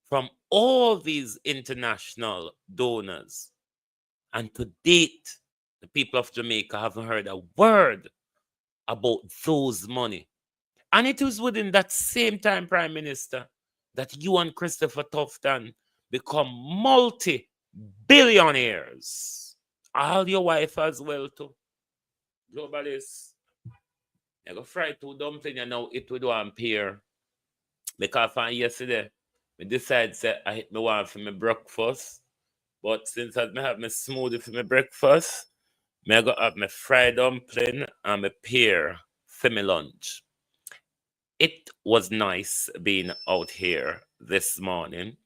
from all these international donors. And to date, the people of Jamaica haven't heard a word about those money. And it was within that same time, Prime Minister, that you and Christopher Tufton become multi-billionaires. All your wife as well, too. Globalist. I go fry 2 dumplings and now it would one pair. Because from yesterday, I decided that I hit me one for my breakfast. But since I have my smoothie for my breakfast, I go have my fried dumpling and my pear for my lunch. It was nice being out here this morning.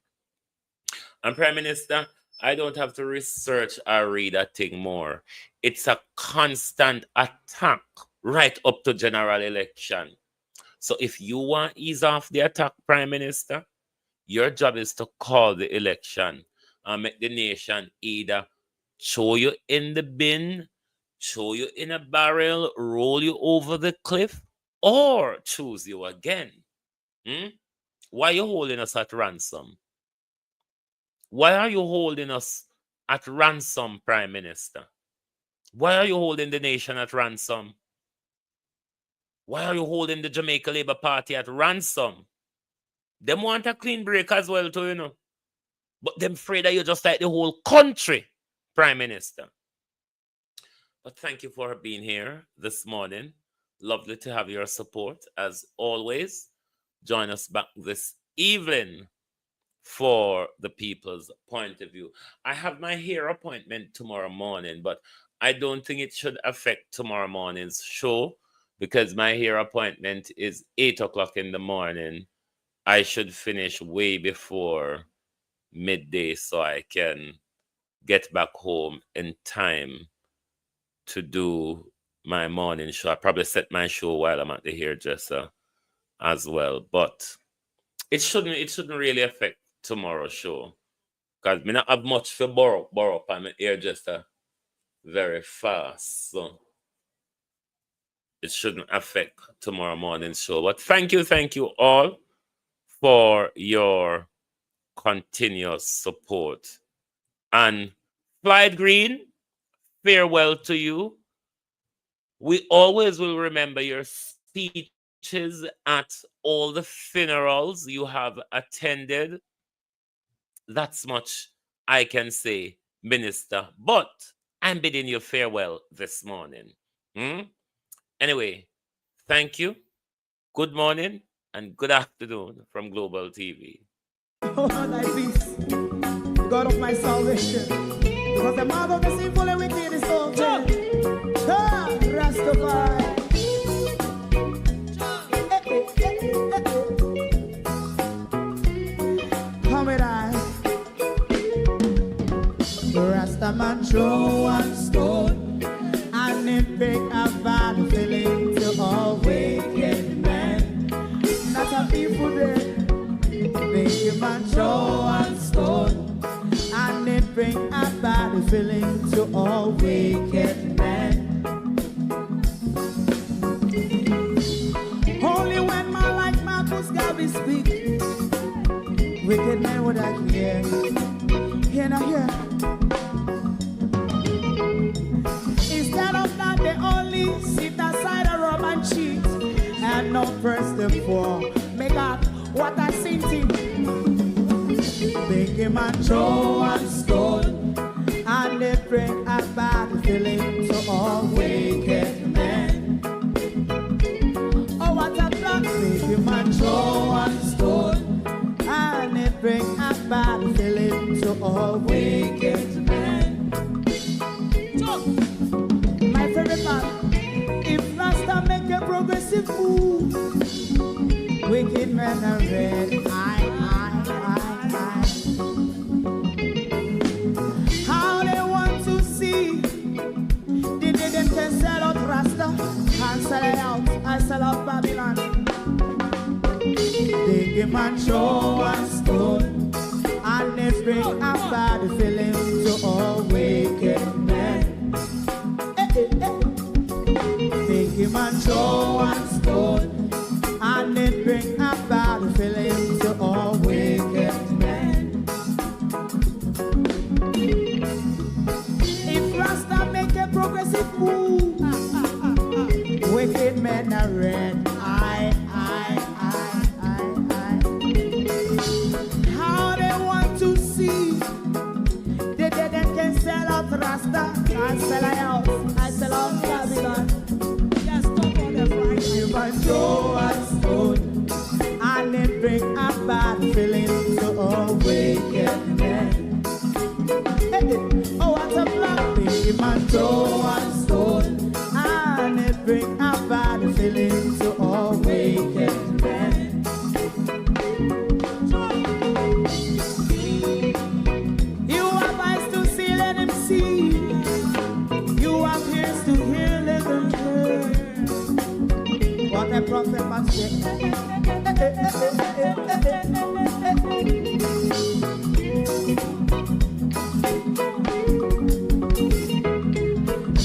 And Prime Minister, I don't have to research or read a thing more. It's a constant attack right up to general election. So if you want to ease off the attack, Prime Minister, your job is to call the election and make the nation either throw you in the bin, throw you in a barrel, roll you over the cliff, or choose you again. Why are you holding us at ransom? Why are you holding us at ransom, Prime Minister? Why are you holding the nation at ransom? Why are you holding the Jamaica Labour Party at ransom? Them want a clean break as well too, you know. But them afraid that you just like the whole country, Prime Minister. But thank you for being here this morning. Lovely to have your support as always. Join us back this evening for the people's point of view. I have my hair appointment tomorrow morning, but I don't think it should affect tomorrow morning's show because my hair appointment is 8 o'clock in the morning. I should finish way before midday so I can get back home in time to do my morning show. I probably set my show while I'm at the hairdresser as well, but it shouldn't really affect tomorrow's show because me not have much for borrow up on my hairdresser very fast, so it shouldn't affect tomorrow morning's show. But thank you all for your continuous support. And Clyde Green, farewell to you. We always will remember your speeches at all the funerals you have attended. That's much I can say, Minister. But I'm bidding you farewell this morning. Anyway, thank you. Good morning and good afternoon from Global TV. Oh, thy peace, the God of my salvation, because the mouth of the sinful and wicked is open. Rastafari. Come with I. Rastaman throw one stone, and it pick a bad feeling to all wicked men. Not a people there. Make a man throw one stone, and it bring a bad feeling to all wicked men. Only when man like Marcus Garvey speak, wicked men would I hear. Hear now hear. Instead of that, they only sit aside and rub and cheat, and not press the poor. Make up what I seen to. Make a man throw one stone, and they bring a bad feeling to all wicked men. Oh, what a plan! Make a man throw one stone, and they bring a bad feeling to all wicked men. My favorite part: if Rasta make a progressive move, wicked men are red. How they want to see the day them can sell out Rasta and sell it out. I sell out Babylon. They give man throw one stone, and they bring a bad feeling to all wicked men. They give man throw one stone, and they bring a bad feeling to all wicked men. If Rasta make a progressive move, wicked men are red. How they want to see the dead can sell out Rasta and sell out. I sell out Babylon. Yes, stop on the Friday. You must throw a stone, and it bring a bad feeling to all wicked men. Oh, what a black baby man throw one stone, and it bring a bad feeling to all wicked men. You have eyes to see, let him see. You have ears to hear, let them hear. What a prophet must say.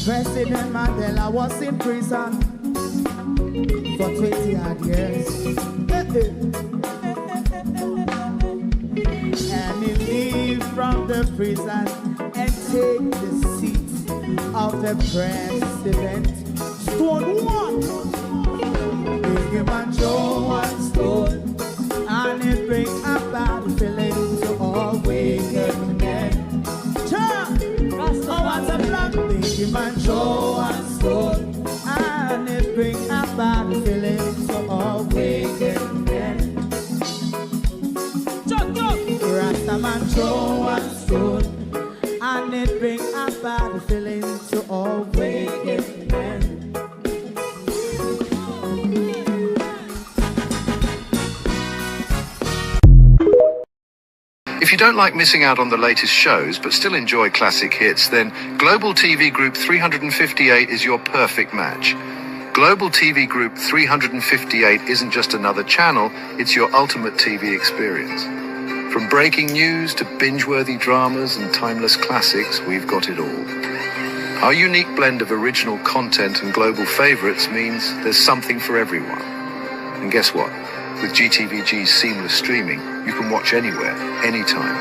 President Mandela was in prison for 20 odd years. And he leave from the prison and take the seat of the president. Stone one, big him and throw one stone, and it bring a bad feeling to all wicked men. Oh, what's a black big him and throw one stone, and it bring a bad feeling to all wicked men. Rastaman throw one stone, and it bring a bad feeling to all wicked men. If you don't like missing out on the latest shows but still enjoy classic hits, then Global TV Group 358 is your perfect match. Global TV Group 358 isn't just another channel, it's your ultimate TV experience. From breaking news to binge-worthy dramas and timeless classics, we've got it all. Our unique blend of original content and global favorites means there's something for everyone. And guess what? With GTVG's seamless streaming, you can watch anywhere, anytime.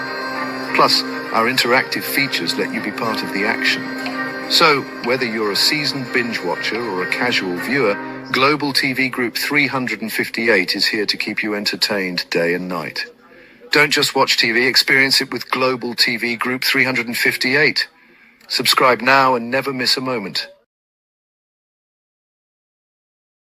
Plus, our interactive features let you be part of the action. So, whether you're a seasoned binge watcher or a casual viewer, Global TV Group 358 is here to keep you entertained day and night. Don't just watch TV, experience it with Global TV Group 358. Subscribe now and never miss a moment.